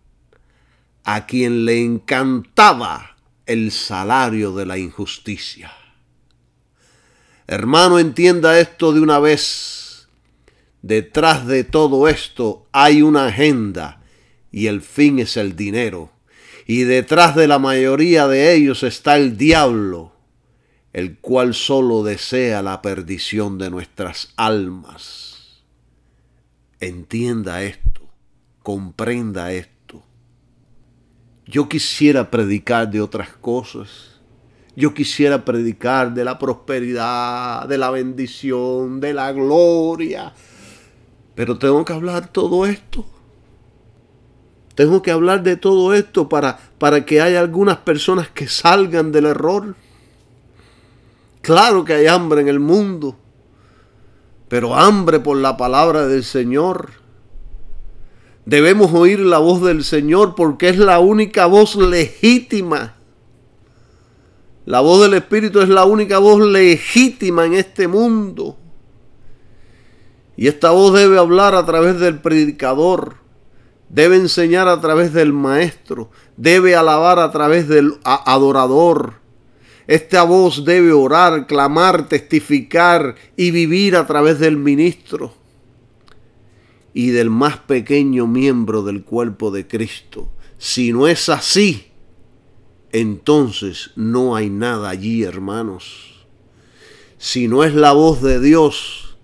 a quien le encantaba el salario de la injusticia. Hermano, entienda esto de una vez. Detrás de todo esto hay una agenda y el fin es el dinero. Y detrás de la mayoría de ellos está el diablo, el cual solo desea la perdición de nuestras almas. Entienda esto, comprenda esto. Yo quisiera predicar de otras cosas. Yo quisiera predicar de la prosperidad, de la bendición, de la gloria. Pero tengo que hablar todo esto. Tengo que hablar de todo esto para que haya algunas personas que salgan del error. Claro que hay hambre en el mundo, pero hambre por la palabra del Señor. Debemos oír la voz del Señor porque es la única voz legítima. La voz del Espíritu es la única voz legítima en este mundo. Y esta voz debe hablar a través del predicador, debe enseñar a través del maestro, debe alabar a través del adorador. Esta voz debe orar, clamar, testificar y vivir a través del ministro y del más pequeño miembro del cuerpo de Cristo. Si no es así, entonces no hay nada allí, hermanos. Si no es la voz de Dios,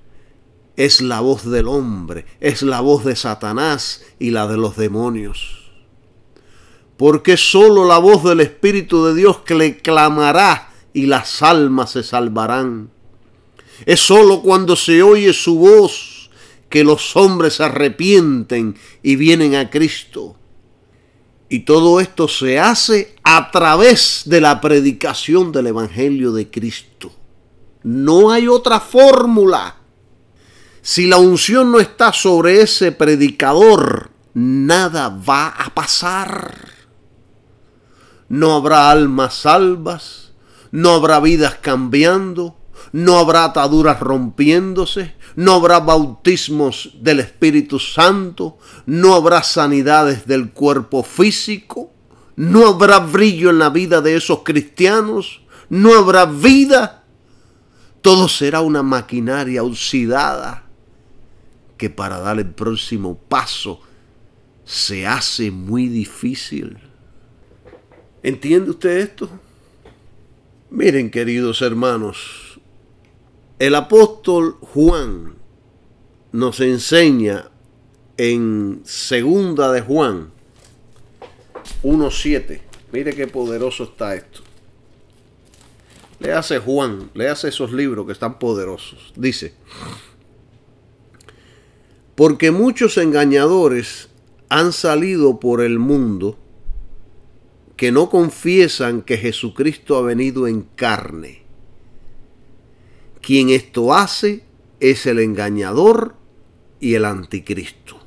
es la voz del hombre, es la voz de Satanás y la de los demonios. Porque solo la voz del Espíritu de Dios que le clamará y las almas se salvarán. Es solo cuando se oye su voz que los hombres se arrepienten y vienen a Cristo. Y todo esto se hace a través de la predicación del Evangelio de Cristo. No hay otra fórmula. Si la unción no está sobre ese predicador, nada va a pasar. No habrá almas salvas, no habrá vidas cambiando, no habrá ataduras rompiéndose, no habrá bautismos del Espíritu Santo, no habrá sanidades del cuerpo físico, no habrá brillo en la vida de esos cristianos, no habrá vida. Todo será una maquinaria oxidada que para dar el próximo paso se hace muy difícil. ¿Entiende usted esto? Miren, queridos hermanos, el apóstol Juan nos enseña en 2 de Juan 1:7. Mire qué poderoso está esto. Léase Juan, léase esos libros que están poderosos. Dice: porque muchos engañadores han salido por el mundo que no confiesan que Jesucristo ha venido en carne. Quien esto hace es el engañador y el anticristo.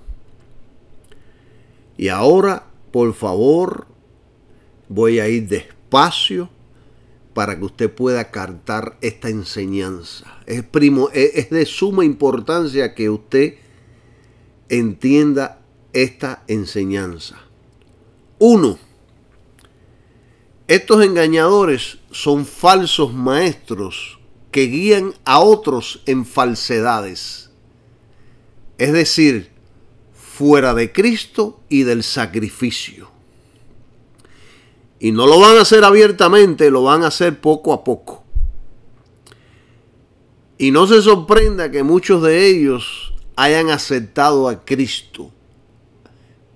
Y ahora, por favor, voy a ir despacio para que usted pueda captar esta enseñanza. Es de suma importancia que usted entienda esta enseñanza. 1. Estos engañadores son falsos maestros que guían a otros en falsedades, es decir, fuera de Cristo y del sacrificio. Y no lo van a hacer abiertamente, lo van a hacer poco a poco. Y no se sorprenda que muchos de ellos hayan aceptado a Cristo,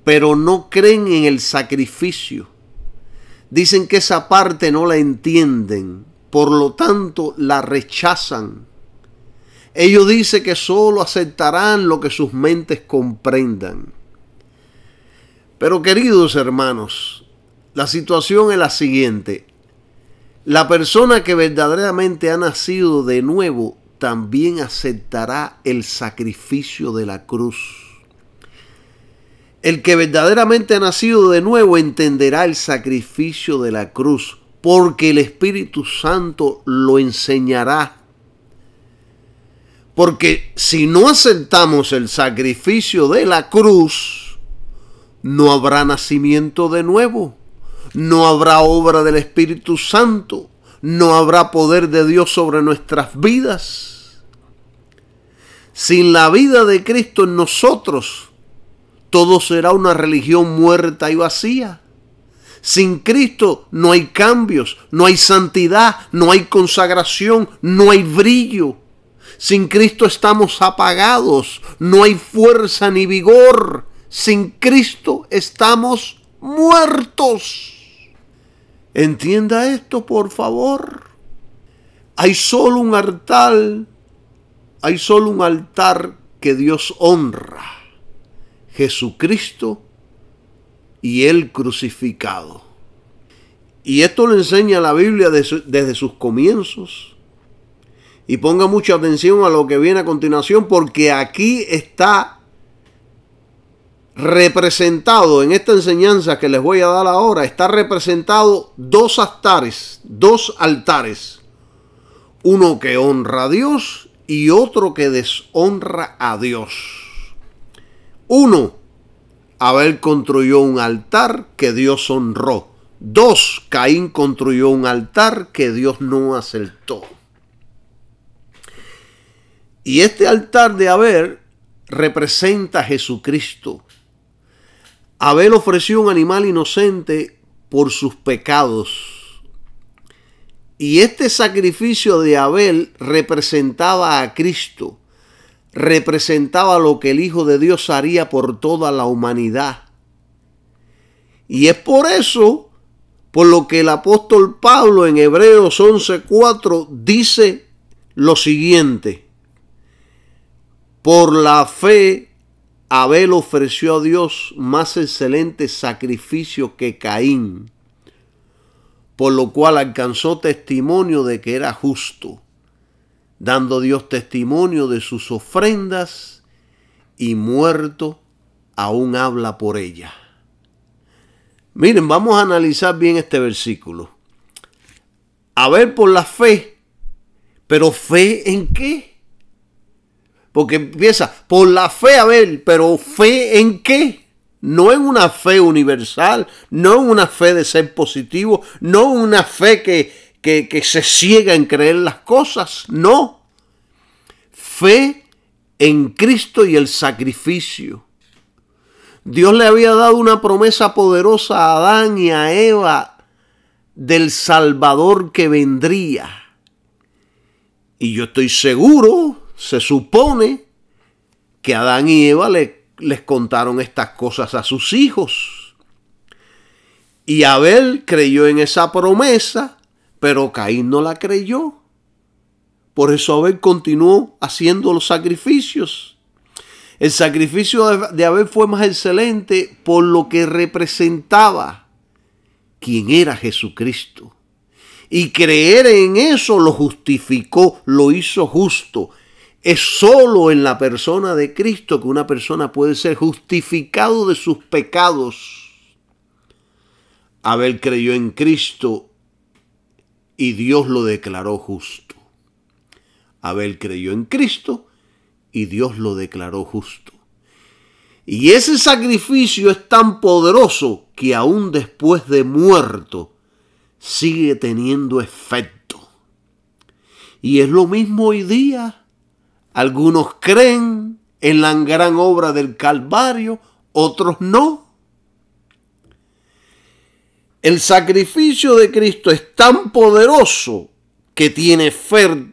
pero no creen en el sacrificio. Dicen que esa parte no la entienden, por lo tanto la rechazan. Ellos dicen que solo aceptarán lo que sus mentes comprendan. Pero queridos hermanos, la situación es la siguiente. La persona que verdaderamente ha nacido de nuevo también aceptará el sacrificio de la cruz. El que verdaderamente ha nacido de nuevo entenderá el sacrificio de la cruz, porque el Espíritu Santo lo enseñará. Porque si no aceptamos el sacrificio de la cruz, no habrá nacimiento de nuevo, no habrá obra del Espíritu Santo, no habrá poder de Dios sobre nuestras vidas. Sin la vida de Cristo en nosotros, todo será una religión muerta y vacía. Sin Cristo no hay cambios, no hay santidad, no hay consagración, no hay brillo. Sin Cristo estamos apagados, no hay fuerza ni vigor. Sin Cristo estamos muertos. Entienda esto, por favor. Hay solo un altar que Dios honra. Jesucristo y Él crucificado. Y esto lo enseña la Biblia desde sus comienzos. Y ponga mucha atención a lo que viene a continuación, porque aquí está representado, en esta enseñanza que les voy a dar ahora, está representado dos altares. Uno que honra a Dios y otro que deshonra a Dios. Uno, Abel construyó un altar que Dios honró. 2, Caín construyó un altar que Dios no aceptó. Y este altar de Abel representa a Jesucristo. Abel ofreció un animal inocente por sus pecados. Y este sacrificio de Abel representaba a Cristo. Representaba lo que el Hijo de Dios haría por toda la humanidad. Y es por eso, por lo que el apóstol Pablo en Hebreos 11:4 dice lo siguiente: por la fe, Abel ofreció a Dios más excelente sacrificio que Caín, por lo cual alcanzó testimonio de que era justo, dando Dios testimonio de sus ofrendas, y muerto aún habla por ella. Miren, vamos a analizar bien este versículo. Abel por la fe, pero ¿fe en qué? Porque empieza, por la fe Abel, pero ¿fe en qué? No en una fe universal, no en una fe de ser positivo, no en una fe que se ciega en creer las cosas, no. Fe en Cristo y el sacrificio. Dios le había dado una promesa poderosa a Adán y a Eva del Salvador que vendría. Y yo estoy seguro, se supone, que Adán y Eva les contaron estas cosas a sus hijos. Y Abel creyó en esa promesa, pero Caín no la creyó. Por eso Abel continuó haciendo los sacrificios. El sacrificio de Abel fue más excelente por lo que representaba quién era Jesucristo. Y creer en eso lo justificó, lo hizo justo. Es solo en la persona de Cristo que una persona puede ser justificado de sus pecados. Abel creyó en Cristo y Dios lo declaró justo. Abel creyó en Cristo y Dios lo declaró justo. Y ese sacrificio es tan poderoso que aún después de muerto sigue teniendo efecto. Y es lo mismo hoy día. Algunos creen en la gran obra del Calvario, otros no. El sacrificio de Cristo es tan poderoso que tiene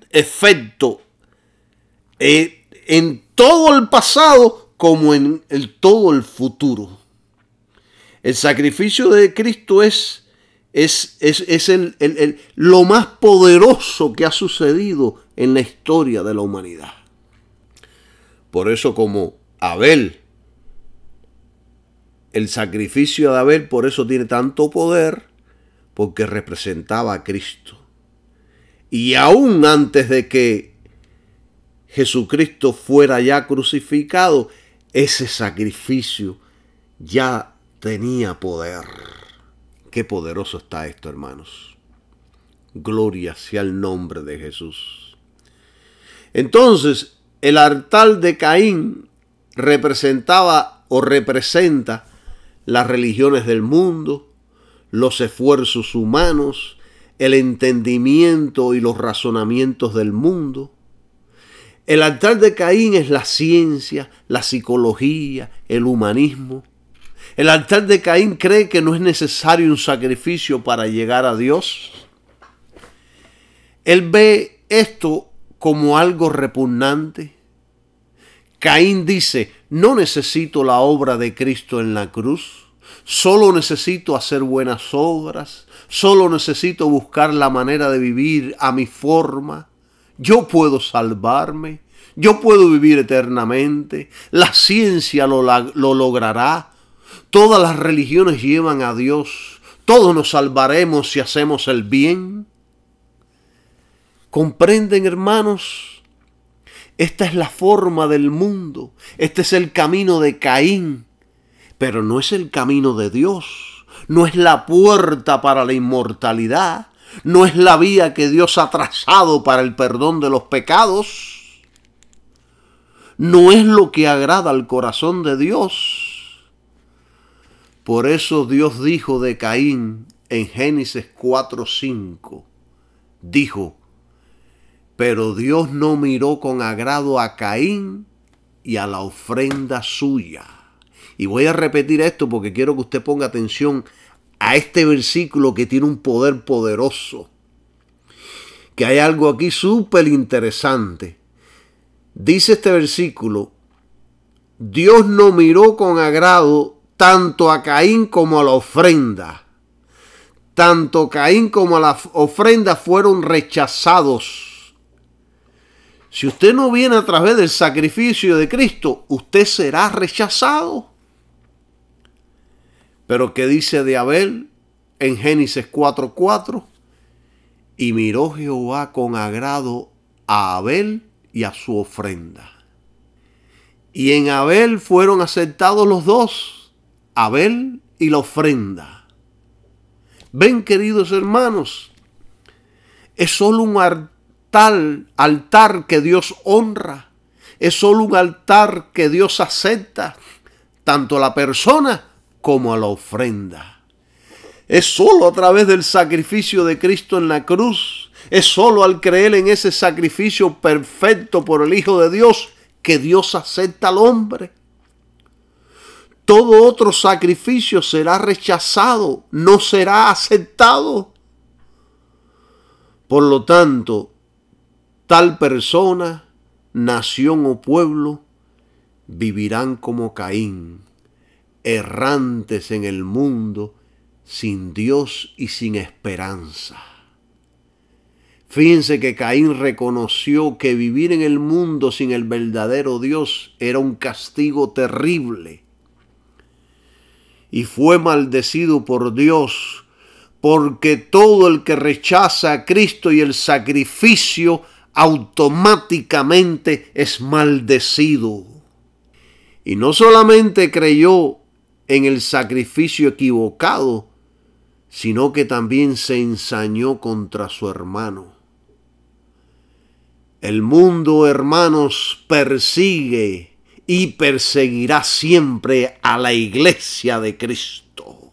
efecto en todo el pasado como en todo el futuro. El sacrificio de Cristo es lo más poderoso que ha sucedido en la historia de la humanidad. Por eso, como Abel, el sacrificio de Abel por eso tiene tanto poder, porque representaba a Cristo. Y aún antes de que Jesucristo fuera ya crucificado, ese sacrificio ya tenía poder. Qué poderoso está esto, hermanos. Gloria sea el nombre de Jesús. Entonces, el altar de Caín representaba o representa las religiones del mundo, los esfuerzos humanos, el entendimiento y los razonamientos del mundo. El altar de Caín es la ciencia, la psicología, el humanismo. El altar de Caín cree que no es necesario un sacrificio para llegar a Dios. Él ve esto como algo repugnante. Caín dice, no necesito la obra de Cristo en la cruz, solo necesito hacer buenas obras, solo necesito buscar la manera de vivir a mi forma. Yo puedo salvarme, yo puedo vivir eternamente, la ciencia lo logrará, todas las religiones llevan a Dios, todos nos salvaremos si hacemos el bien. ¿Comprenden, hermanos? Esta es la forma del mundo. Este es el camino de Caín. Pero no es el camino de Dios. No es la puerta para la inmortalidad. No es la vía que Dios ha trazado para el perdón de los pecados. No es lo que agrada al corazón de Dios. Por eso Dios dijo de Caín en Génesis 4:5, dijo: pero Dios no miró con agrado a Caín y a la ofrenda suya. Y voy a repetir esto porque quiero que usted ponga atención a este versículo que tiene un poder poderoso. Que hay algo aquí súper interesante. Dice este versículo: Dios no miró con agrado tanto a Caín como a la ofrenda. Tanto Caín como la ofrenda fueron rechazados. Si usted no viene a través del sacrificio de Cristo, usted será rechazado. Pero ¿qué dice de Abel en Génesis 4:4? Y miró Jehová con agrado a Abel y a su ofrenda. Y en Abel fueron aceptados los dos, Abel y la ofrenda. Ven, queridos hermanos, es solo un altar que Dios honra. Es solo un altar que Dios acepta, tanto a la persona como a la ofrenda. Es solo a través del sacrificio de Cristo en la cruz, es solo al creer en ese sacrificio perfecto por el Hijo de Dios que Dios acepta al hombre. Todo otro sacrificio será rechazado, no será aceptado. Por lo tanto, tal persona, nación o pueblo vivirán como Caín, errantes en el mundo, sin Dios y sin esperanza. Fíjense que Caín reconoció que vivir en el mundo sin el verdadero Dios era un castigo terrible. Y fue maldecido por Dios, porque todo el que rechaza a Cristo y el sacrificio automáticamente es maldecido. Y no solamente creyó en el sacrificio equivocado, sino que también se ensañó contra su hermano. El mundo, hermanos, persigue y perseguirá siempre a la iglesia de Cristo.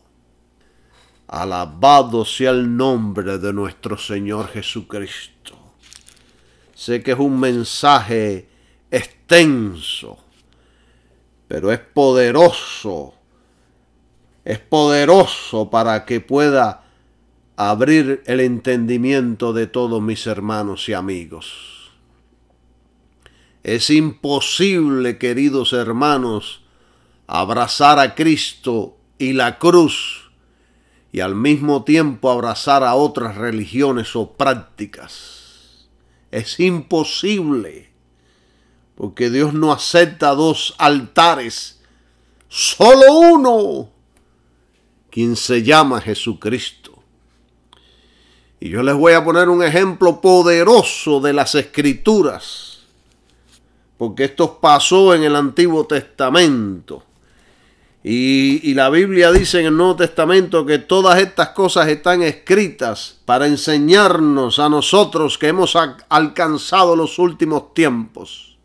Alabado sea el nombre de nuestro Señor Jesucristo. Sé que es un mensaje extenso, pero es poderoso. Es poderoso para que pueda abrir el entendimiento de todos mis hermanos y amigos. Es imposible, queridos hermanos, abrazar a Cristo y la cruz y al mismo tiempo abrazar a otras religiones o prácticas. Es imposible, porque Dios no acepta dos altares, solo uno, quien se llama Jesucristo. Y yo les voy a poner un ejemplo poderoso de las Escrituras, porque esto pasó en el Antiguo Testamento. Y la Biblia dice en el Nuevo Testamento que todas estas cosas están escritas para enseñarnos a nosotros que hemos alcanzado los últimos tiempos.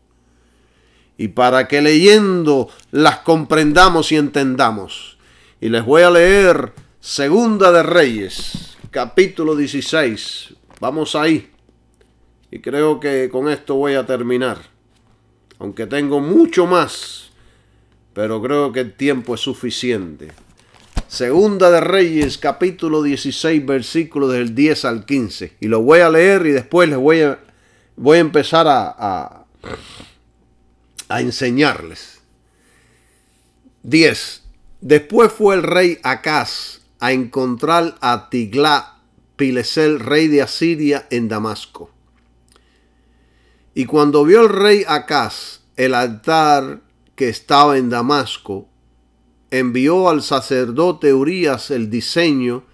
Y para que leyendo las comprendamos y entendamos. Y les voy a leer Segunda de Reyes, capítulo 16. Vamos ahí. Y creo que con esto voy a terminar. Aunque tengo mucho más, pero creo que el tiempo es suficiente. Segunda de Reyes, capítulo 16, versículos del 10 al 15. Y lo voy a leer y después les voy a empezar a enseñarles. 10. Después fue el rey Acaz a encontrar a Tiglat-Pileser, rey de Asiria, en Damasco. Y cuando vio el rey Acaz el altar que estaba en Damasco, envió al sacerdote Urías el diseño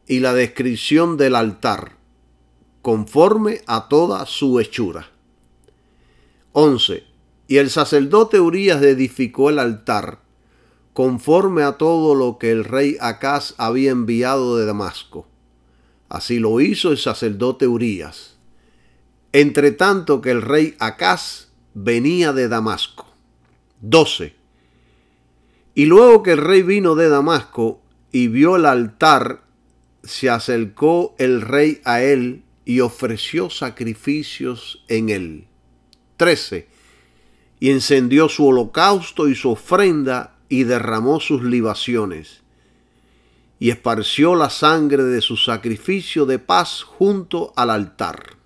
y la descripción del altar, conforme a toda su hechura. 11. Y el sacerdote Urías edificó el altar, conforme a todo lo que el rey Acaz había enviado de Damasco. Así lo hizo el sacerdote Urías. Entre tanto que el rey Acaz venía de Damasco. 12. Y luego que el rey vino de Damasco y vio el altar se acercó el rey a él y ofreció sacrificios en él. 13. Y encendió su holocausto y su ofrenda y derramó sus libaciones. Y esparció la sangre de su sacrificio de paz junto al altar.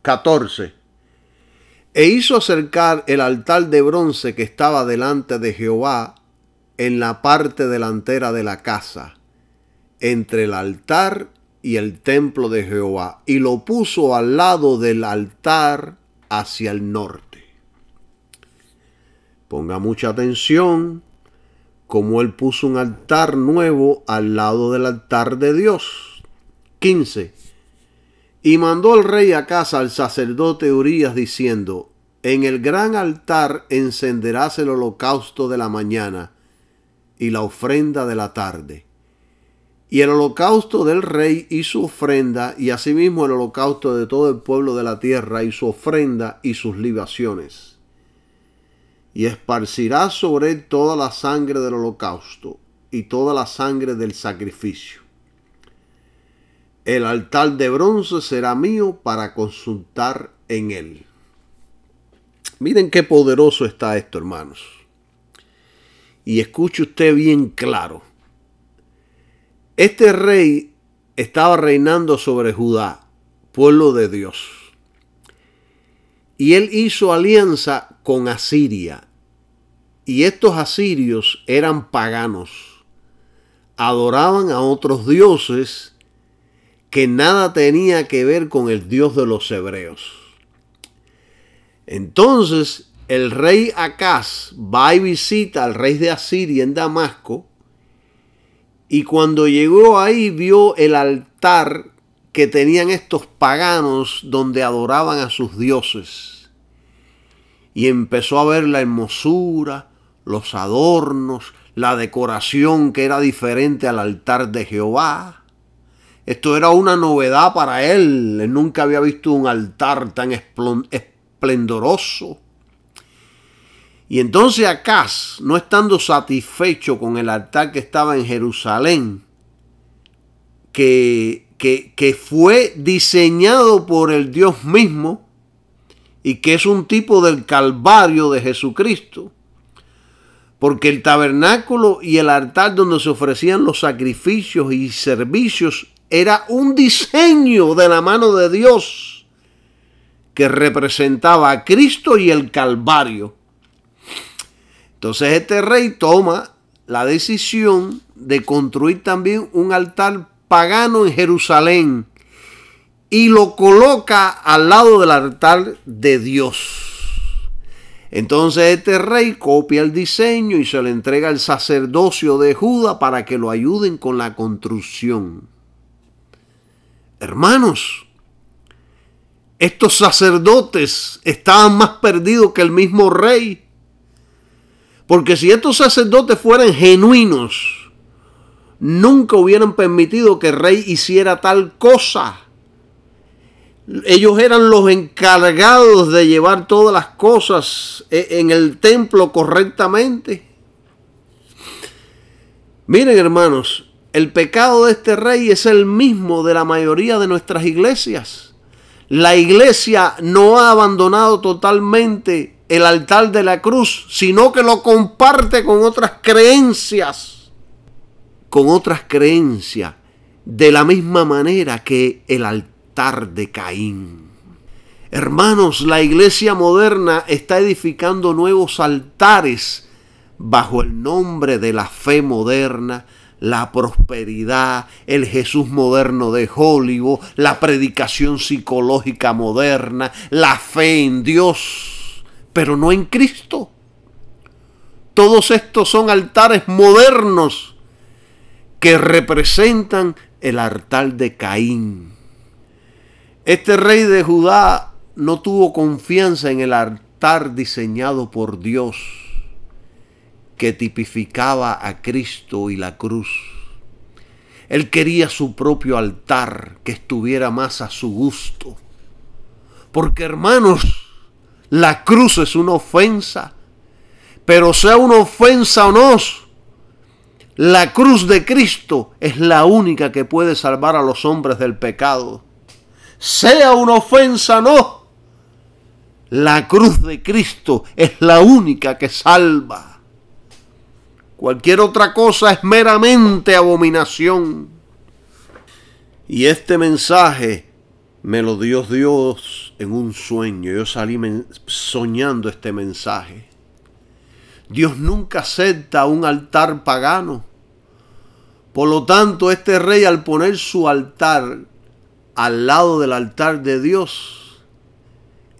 14. E hizo acercar el altar de bronce que estaba delante de Jehová en la parte delantera de la casa, entre el altar y el templo de Jehová, y lo puso al lado del altar hacia el norte. Ponga mucha atención como él puso un altar nuevo al lado del altar de Dios. 15. Y mandó el rey a casa al sacerdote Urías diciendo: en el gran altar encenderás el holocausto de la mañana y la ofrenda de la tarde. Y el holocausto del rey y su ofrenda, y asimismo el holocausto de todo el pueblo de la tierra y su ofrenda y sus libaciones. Y esparcirás sobre él toda la sangre del holocausto y toda la sangre del sacrificio. El altar de bronce será mío para consultar en él. Miren qué poderoso está esto, hermanos. Y escuche usted bien claro. Este rey estaba reinando sobre Judá, pueblo de Dios. Y él hizo alianza con Asiria. Y estos asirios eran paganos. Adoraban a otros dioses que nada tenía que ver con el Dios de los hebreos. Entonces el rey Acaz va y visita al rey de Asiria en Damasco, y cuando llegó ahí vio el altar que tenían estos paganos donde adoraban a sus dioses. Y empezó a ver la hermosura, los adornos, la decoración que era diferente al altar de Jehová. Esto era una novedad para él. Él nunca había visto un altar tan esplendoroso. Y entonces Acaz, no estando satisfecho con el altar que estaba en Jerusalén, que fue diseñado por el Dios mismo y que es un tipo del Calvario de Jesucristo, porque el tabernáculo y el altar donde se ofrecían los sacrificios y servicios era un diseño de la mano de Dios que representaba a Cristo y el Calvario. Entonces este rey toma la decisión de construir también un altar pagano en Jerusalén y lo coloca al lado del altar de Dios. Entonces este rey copia el diseño y se le entrega al sacerdocio de Judá para que lo ayuden con la construcción. Hermanos, estos sacerdotes estaban más perdidos que el mismo rey. Porque si estos sacerdotes fueran genuinos, nunca hubieran permitido que el rey hiciera tal cosa. Ellos eran los encargados de llevar todas las cosas en el templo correctamente. Miren, hermanos, el pecado de este rey es el mismo de la mayoría de nuestras iglesias. La iglesia no ha abandonado totalmente el altar de la cruz, sino que lo comparte con otras creencias. Con otras creencias, de la misma manera que el altar de Caín. Hermanos, la iglesia moderna está edificando nuevos altares bajo el nombre de la fe moderna, la prosperidad, el Jesús moderno de Hollywood, la predicación psicológica moderna, la fe en Dios, pero no en Cristo. Todos estos son altares modernos que representan el altar de Caín. Este rey de Judá no tuvo confianza en el altar diseñado por Dios, que tipificaba a Cristo y la cruz. Él quería su propio altar que estuviera más a su gusto. Porque, hermanos, la cruz es una ofensa. Pero sea una ofensa o no, La cruz de Cristo es la única que puede salvar a los hombres del pecado. Sea una ofensa, no. La cruz de Cristo es la única que salva. Cualquier otra cosa es meramente abominación. Y este mensaje me lo dio Dios en un sueño. Yo salí soñando este mensaje. Dios nunca acepta un altar pagano. Por lo tanto, este rey, al poner su altar al lado del altar de Dios,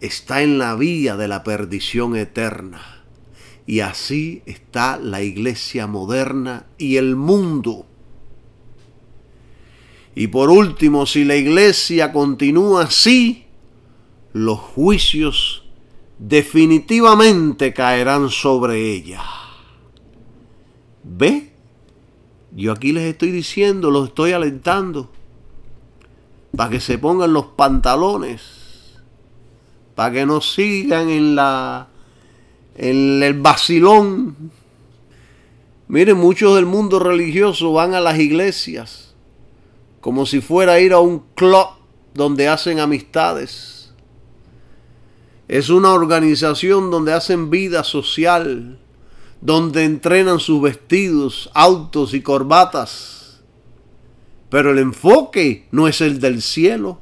está en la vía de la perdición eterna. Y así está la iglesia moderna y el mundo. Y por último, si la iglesia continúa así, los juicios definitivamente caerán sobre ella. ¿Ve? Yo aquí les estoy diciendo, los estoy alentando, para que se pongan los pantalones, para que no sigan en el vacilón. Miren, muchos del mundo religioso van a las iglesias como si fuera a ir a un club donde hacen amistades. Es una organización donde hacen vida social, donde entrenan sus vestidos, autos y corbatas. Pero el enfoque no es el del cielo.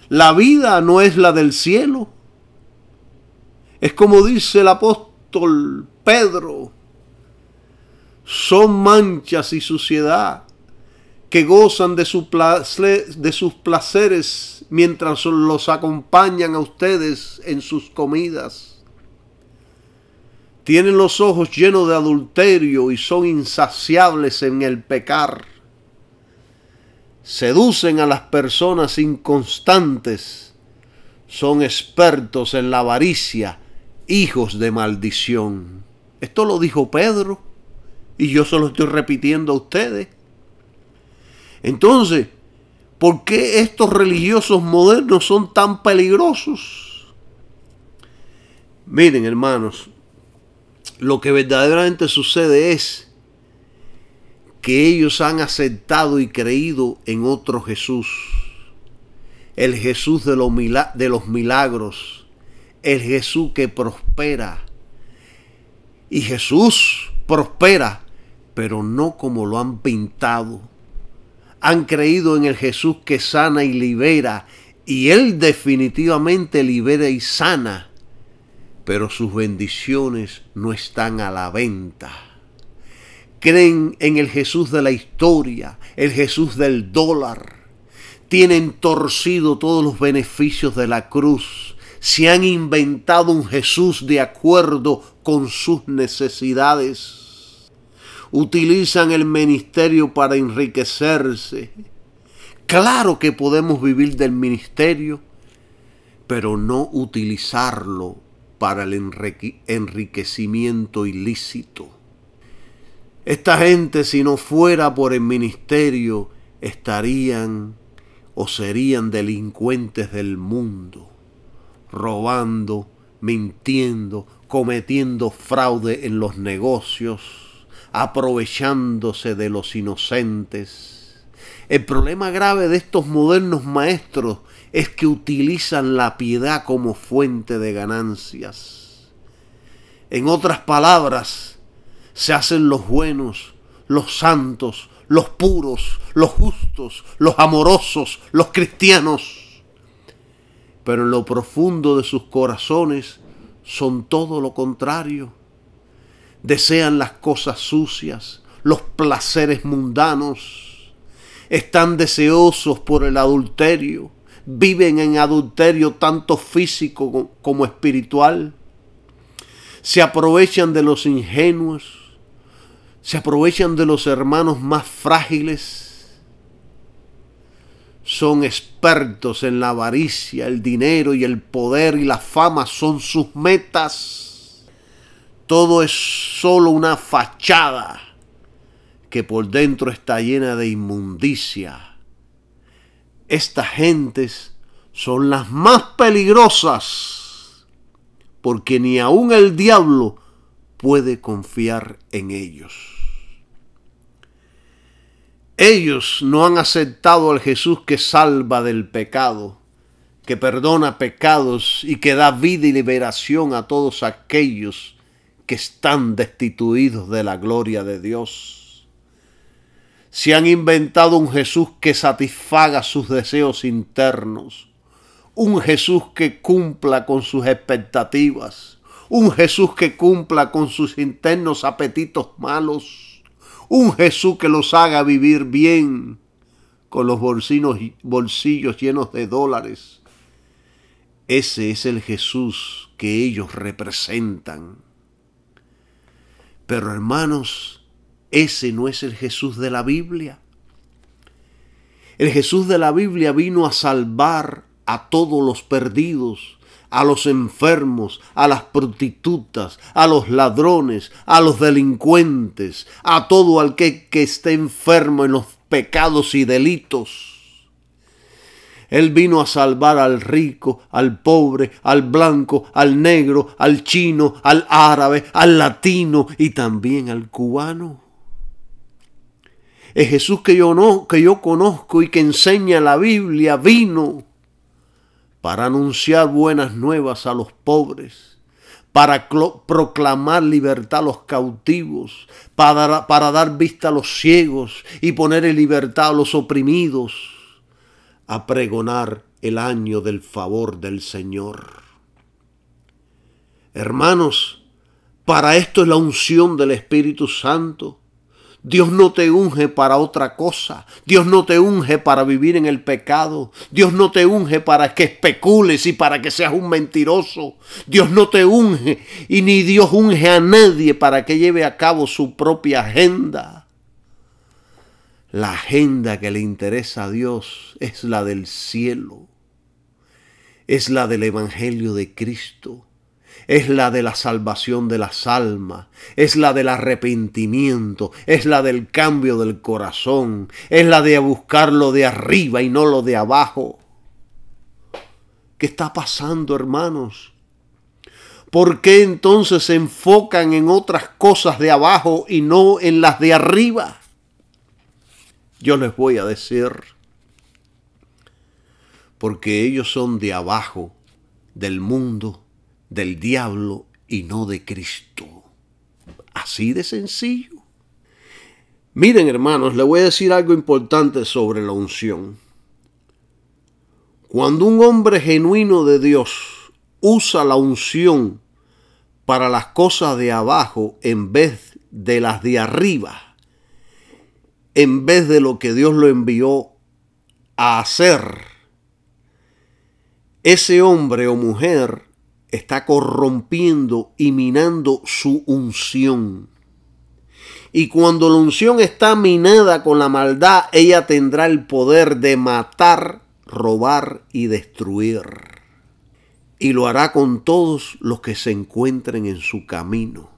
La vida no es la del cielo. Es como dice el apóstol Pedro: son manchas y suciedad que gozan de sus placeres mientras los acompañan a ustedes en sus comidas. Tienen los ojos llenos de adulterio y son insaciables en el pecar. Seducen a las personas inconstantes. Son expertos en la avaricia, hijos de maldición. Esto lo dijo Pedro y yo se lo estoy repitiendo a ustedes. Entonces, ¿por qué estos religiosos modernos son tan peligrosos? Miren, hermanos, lo que verdaderamente sucede es que ellos han aceptado y creído en otro Jesús. El Jesús de los milagros. El Jesús que prospera. Y Jesús prospera, pero no como lo han pintado. Han creído en el Jesús que sana y libera. Y Él definitivamente libera y sana. Pero sus bendiciones no están a la venta. Creen en el Jesús de la historia, el Jesús del dólar. Tienen torcido todos los beneficios de la cruz. Se han inventado un Jesús de acuerdo con sus necesidades. Utilizan el ministerio para enriquecerse. Claro que podemos vivir del ministerio, pero no utilizarlo para el enriquecimiento ilícito. Esta gente, si no fuera por el ministerio, estarían o serían delincuentes del mundo, robando, mintiendo, cometiendo fraude en los negocios, aprovechándose de los inocentes. El problema grave de estos modernos maestros es que utilizan la piedad como fuente de ganancias. En otras palabras, se hacen los buenos, los santos, los puros, los justos, los amorosos, los cristianos. Pero en lo profundo de sus corazones son todo lo contrario. Desean las cosas sucias, los placeres mundanos. Están deseosos por el adulterio. Viven en adulterio tanto físico como espiritual. Se aprovechan de los ingenuos. Se aprovechan de los hermanos más frágiles. Son expertos en la avaricia, el dinero y el poder y la fama son sus metas. Todo es solo una fachada que por dentro está llena de inmundicia. Estas gentes son las más peligrosas porque ni aun el diablo puede confiar en ellos. Ellos no han aceptado al Jesús que salva del pecado, que perdona pecados y que da vida y liberación a todos aquellos que están destituidos de la gloria de Dios. Se han inventado un Jesús que satisfaga sus deseos internos, un Jesús que cumpla con sus expectativas, un Jesús que cumpla con sus internos apetitos malos, un Jesús que los haga vivir bien con los bolsillos llenos de dólares. Ese es el Jesús que ellos representan. Pero hermanos, ese no es el Jesús de la Biblia. El Jesús de la Biblia vino a salvar a todos los perdidos, a los enfermos, a las prostitutas, a los ladrones, a los delincuentes, a todo aquel que esté enfermo en los pecados y delitos. Él vino a salvar al rico, al pobre, al blanco, al negro, al chino, al árabe, al latino y también al cubano. El Jesús que yo conozco y que enseña la Biblia vino para anunciar buenas nuevas a los pobres, para proclamar libertad a los cautivos, para dar vista a los ciegos y poner en libertad a los oprimidos, a pregonar el año del favor del Señor. Hermanos, para esto es la unción del Espíritu Santo. Dios no te unge para otra cosa. Dios no te unge para vivir en el pecado. Dios no te unge para que especules y para que seas un mentiroso. Dios no te unge y ni Dios unge a nadie para que lleve a cabo su propia agenda. La agenda que le interesa a Dios es la del cielo. Es la del Evangelio de Cristo. Es la de la salvación de las almas, es la del arrepentimiento, es la del cambio del corazón, es la de buscar lo de arriba y no lo de abajo. ¿Qué está pasando, hermanos? ¿Por qué entonces se enfocan en otras cosas de abajo y no en las de arriba? Yo les voy a decir, porque ellos son de abajo, del mundo, del diablo y no de Cristo. Así de sencillo. Miren, hermanos, les voy a decir algo importante sobre la unción. Cuando un hombre genuino de Dios usa la unción para las cosas de abajo en vez de las de arriba, en vez de lo que Dios lo envió a hacer, ese hombre o mujer está corrompiendo y minando su unción. Y cuando la unción está minada con la maldad, ella tendrá el poder de matar, robar y destruir. Y lo hará con todos los que se encuentren en su camino.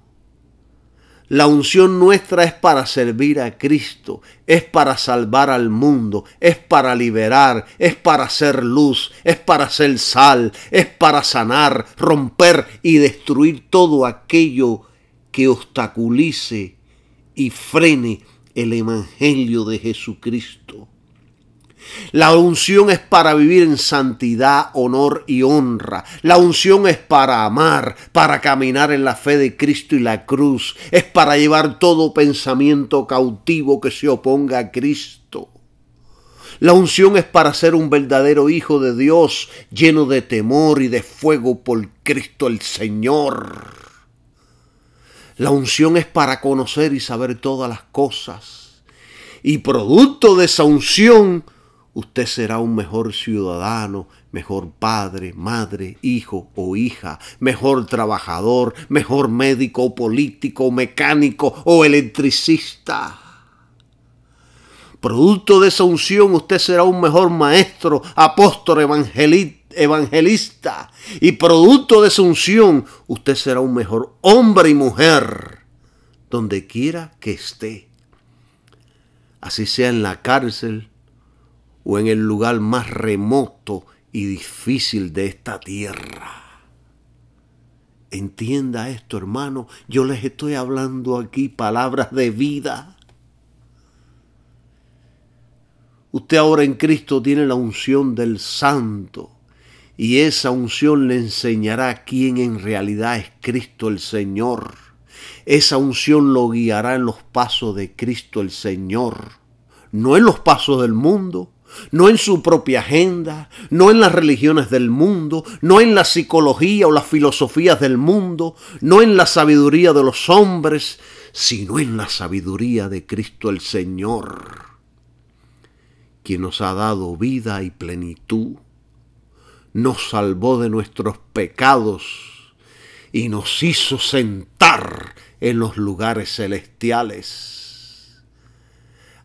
La unción nuestra es para servir a Cristo, es para salvar al mundo, es para liberar, es para hacer luz, es para hacer sal, es para sanar, romper y destruir todo aquello que obstaculice y frene el Evangelio de Jesucristo. La unción es para vivir en santidad, honor y honra. La unción es para amar, para caminar en la fe de Cristo y la cruz. Es para llevar todo pensamiento cautivo que se oponga a Cristo. La unción es para ser un verdadero hijo de Dios, lleno de temor y de fuego por Cristo el Señor. La unción es para conocer y saber todas las cosas. Y producto de esa unción, usted será un mejor ciudadano, mejor padre, madre, hijo o hija, mejor trabajador, mejor médico, político, mecánico o electricista. Producto de esa unción, usted será un mejor maestro, apóstol, evangelista. Y producto de esa unción, usted será un mejor hombre y mujer, donde quiera que esté. Así sea en la cárcel, o en el lugar más remoto y difícil de esta tierra. Entienda esto, hermano. Yo les estoy hablando aquí palabras de vida. Usted ahora en Cristo tiene la unción del Santo y esa unción le enseñará quién en realidad es Cristo el Señor. Esa unción lo guiará en los pasos de Cristo el Señor, no en los pasos del mundo, no en su propia agenda, no en las religiones del mundo, no en la psicología o las filosofías del mundo, no en la sabiduría de los hombres, sino en la sabiduría de Cristo el Señor, quien nos ha dado vida y plenitud, nos salvó de nuestros pecados y nos hizo sentar en los lugares celestiales.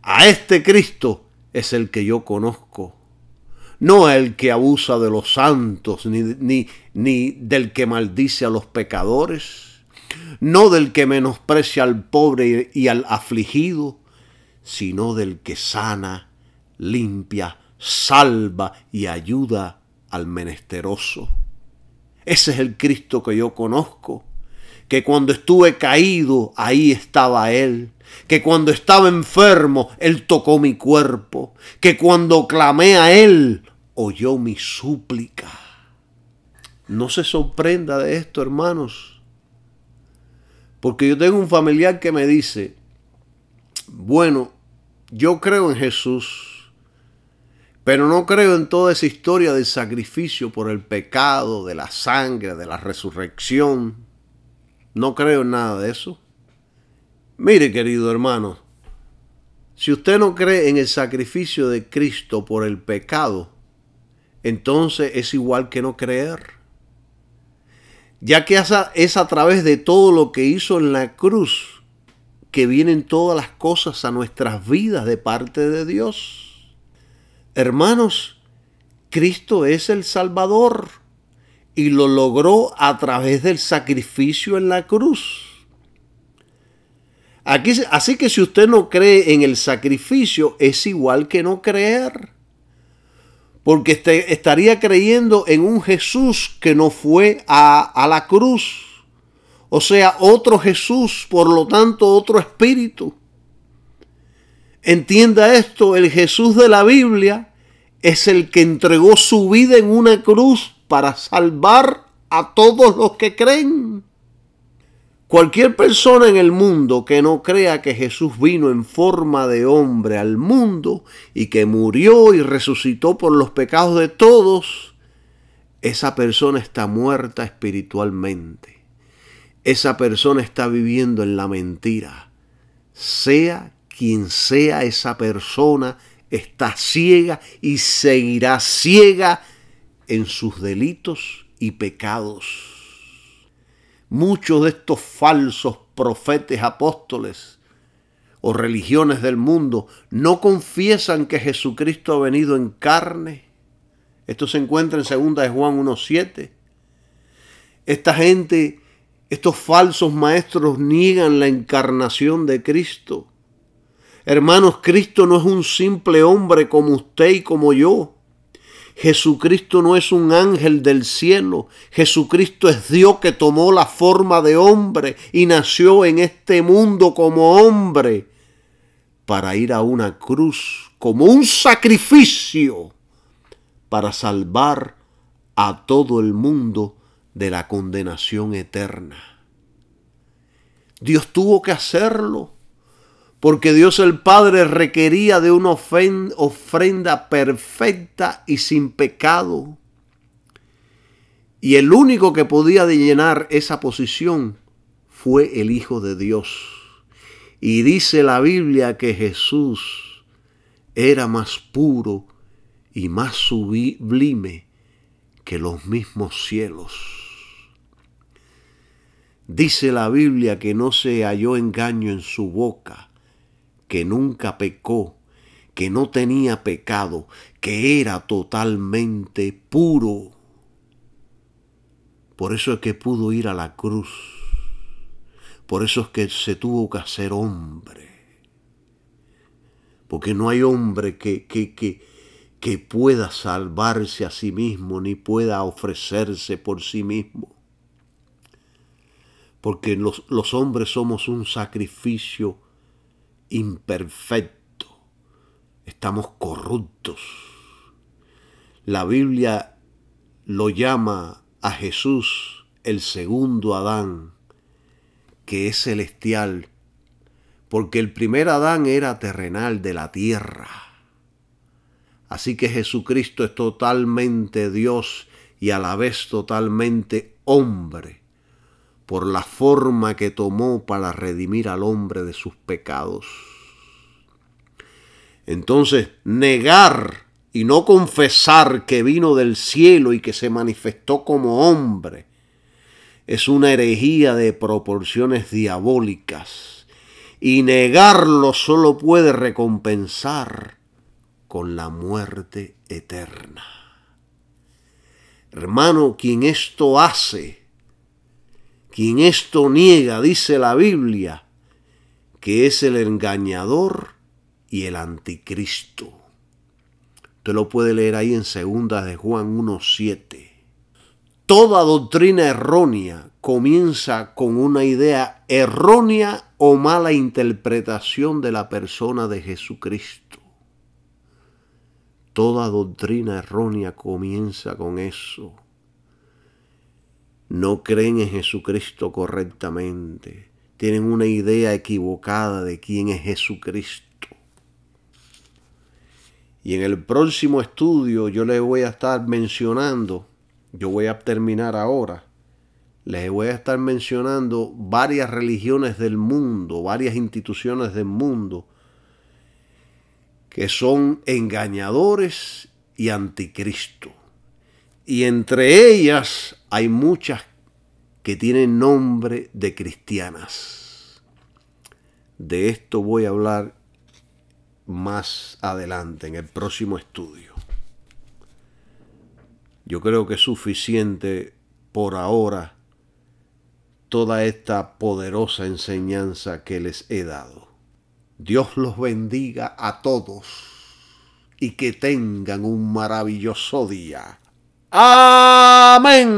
A este Cristo es el que yo conozco, no el que abusa de los santos, ni del que maldice a los pecadores, no del que menosprecia al pobre y al afligido, sino del que sana, limpia, salva y ayuda al menesteroso. Ese es el Cristo que yo conozco, que cuando estuve caído, ahí estaba Él, que cuando estaba enfermo, Él tocó mi cuerpo, que cuando clamé a Él, oyó mi súplica. No se sorprenda de esto, hermanos, porque yo tengo un familiar que me dice, bueno, yo creo en Jesús, pero no creo en toda esa historia del sacrificio por el pecado, de la sangre, de la resurrección. No creo en nada de eso. Mire, querido hermano, si usted no cree en el sacrificio de Cristo por el pecado, entonces es igual que no creer. Ya que es a través de todo lo que hizo en la cruz que vienen todas las cosas a nuestras vidas de parte de Dios. Hermanos, Cristo es el Salvador y lo logró a través del sacrificio en la cruz. Así que si usted no cree en el sacrificio, es igual que no creer. Porque estaría creyendo en un Jesús que no fue a la cruz. O sea, otro Jesús, por lo tanto, otro espíritu. Entienda esto, el Jesús de la Biblia es el que entregó su vida en una cruz para salvar a todos los que creen. Cualquier persona en el mundo que no crea que Jesús vino en forma de hombre al mundo y que murió y resucitó por los pecados de todos, esa persona está muerta espiritualmente. Esa persona está viviendo en la mentira. Sea quien sea esa persona, está ciega y seguirá ciega en sus delitos y pecados. Muchos de estos falsos profetas apóstoles o religiones del mundo no confiesan que Jesucristo ha venido en carne. Esto se encuentra en 2 de Juan 1:7. Esta gente, estos falsos maestros niegan la encarnación de Cristo. Hermanos, Cristo no es un simple hombre como usted y como yo. Jesucristo no es un ángel del cielo. Jesucristo es Dios que tomó la forma de hombre y nació en este mundo como hombre para ir a una cruz como un sacrificio para salvar a todo el mundo de la condenación eterna. Dios tuvo que hacerlo porque Dios el Padre requería de una ofrenda perfecta y sin pecado. Y el único que podía llenar esa posición fue el Hijo de Dios. Y dice la Biblia que Jesús era más puro y más sublime que los mismos cielos. Dice la Biblia que no se halló engaño en su boca, que nunca pecó, que no tenía pecado, que era totalmente puro. Por eso es que pudo ir a la cruz. Por eso es que se tuvo que hacer hombre. Porque no hay hombre que pueda salvarse a sí mismo, ni pueda ofrecerse por sí mismo. Porque los hombres somos un sacrificio imperfecto. estamos corruptos. La Biblia lo llama a Jesús el segundo Adán, que es celestial, porque el primer Adán era terrenal, de la tierra. Así que Jesucristo es totalmente Dios y a la vez totalmente hombre, por la forma que tomó para redimir al hombre de sus pecados. Entonces, negar y no confesar que vino del cielo y que se manifestó como hombre es una herejía de proporciones diabólicas, y negarlo solo puede recompensar con la muerte eterna. Hermano, quien esto hace, quien esto niega, dice la Biblia, que es el engañador y el anticristo. Usted lo puede leer ahí en 2 de Juan 1:7. Toda doctrina errónea comienza con una idea errónea o mala interpretación de la persona de Jesucristo. Toda doctrina errónea comienza con eso. No creen en Jesucristo correctamente. Tienen una idea equivocada de quién es Jesucristo. Y en el próximo estudio yo les voy a estar mencionando, yo voy a terminar ahora, les voy a estar mencionando varias religiones del mundo, varias instituciones del mundo, que son engañadores y anticristo. Y entre ellas hay muchas que tienen nombre de cristianas. De esto voy a hablar más adelante, en el próximo estudio. Yo creo que es suficiente por ahora toda esta poderosa enseñanza que les he dado. Dios los bendiga a todos y que tengan un maravilloso día. Amén.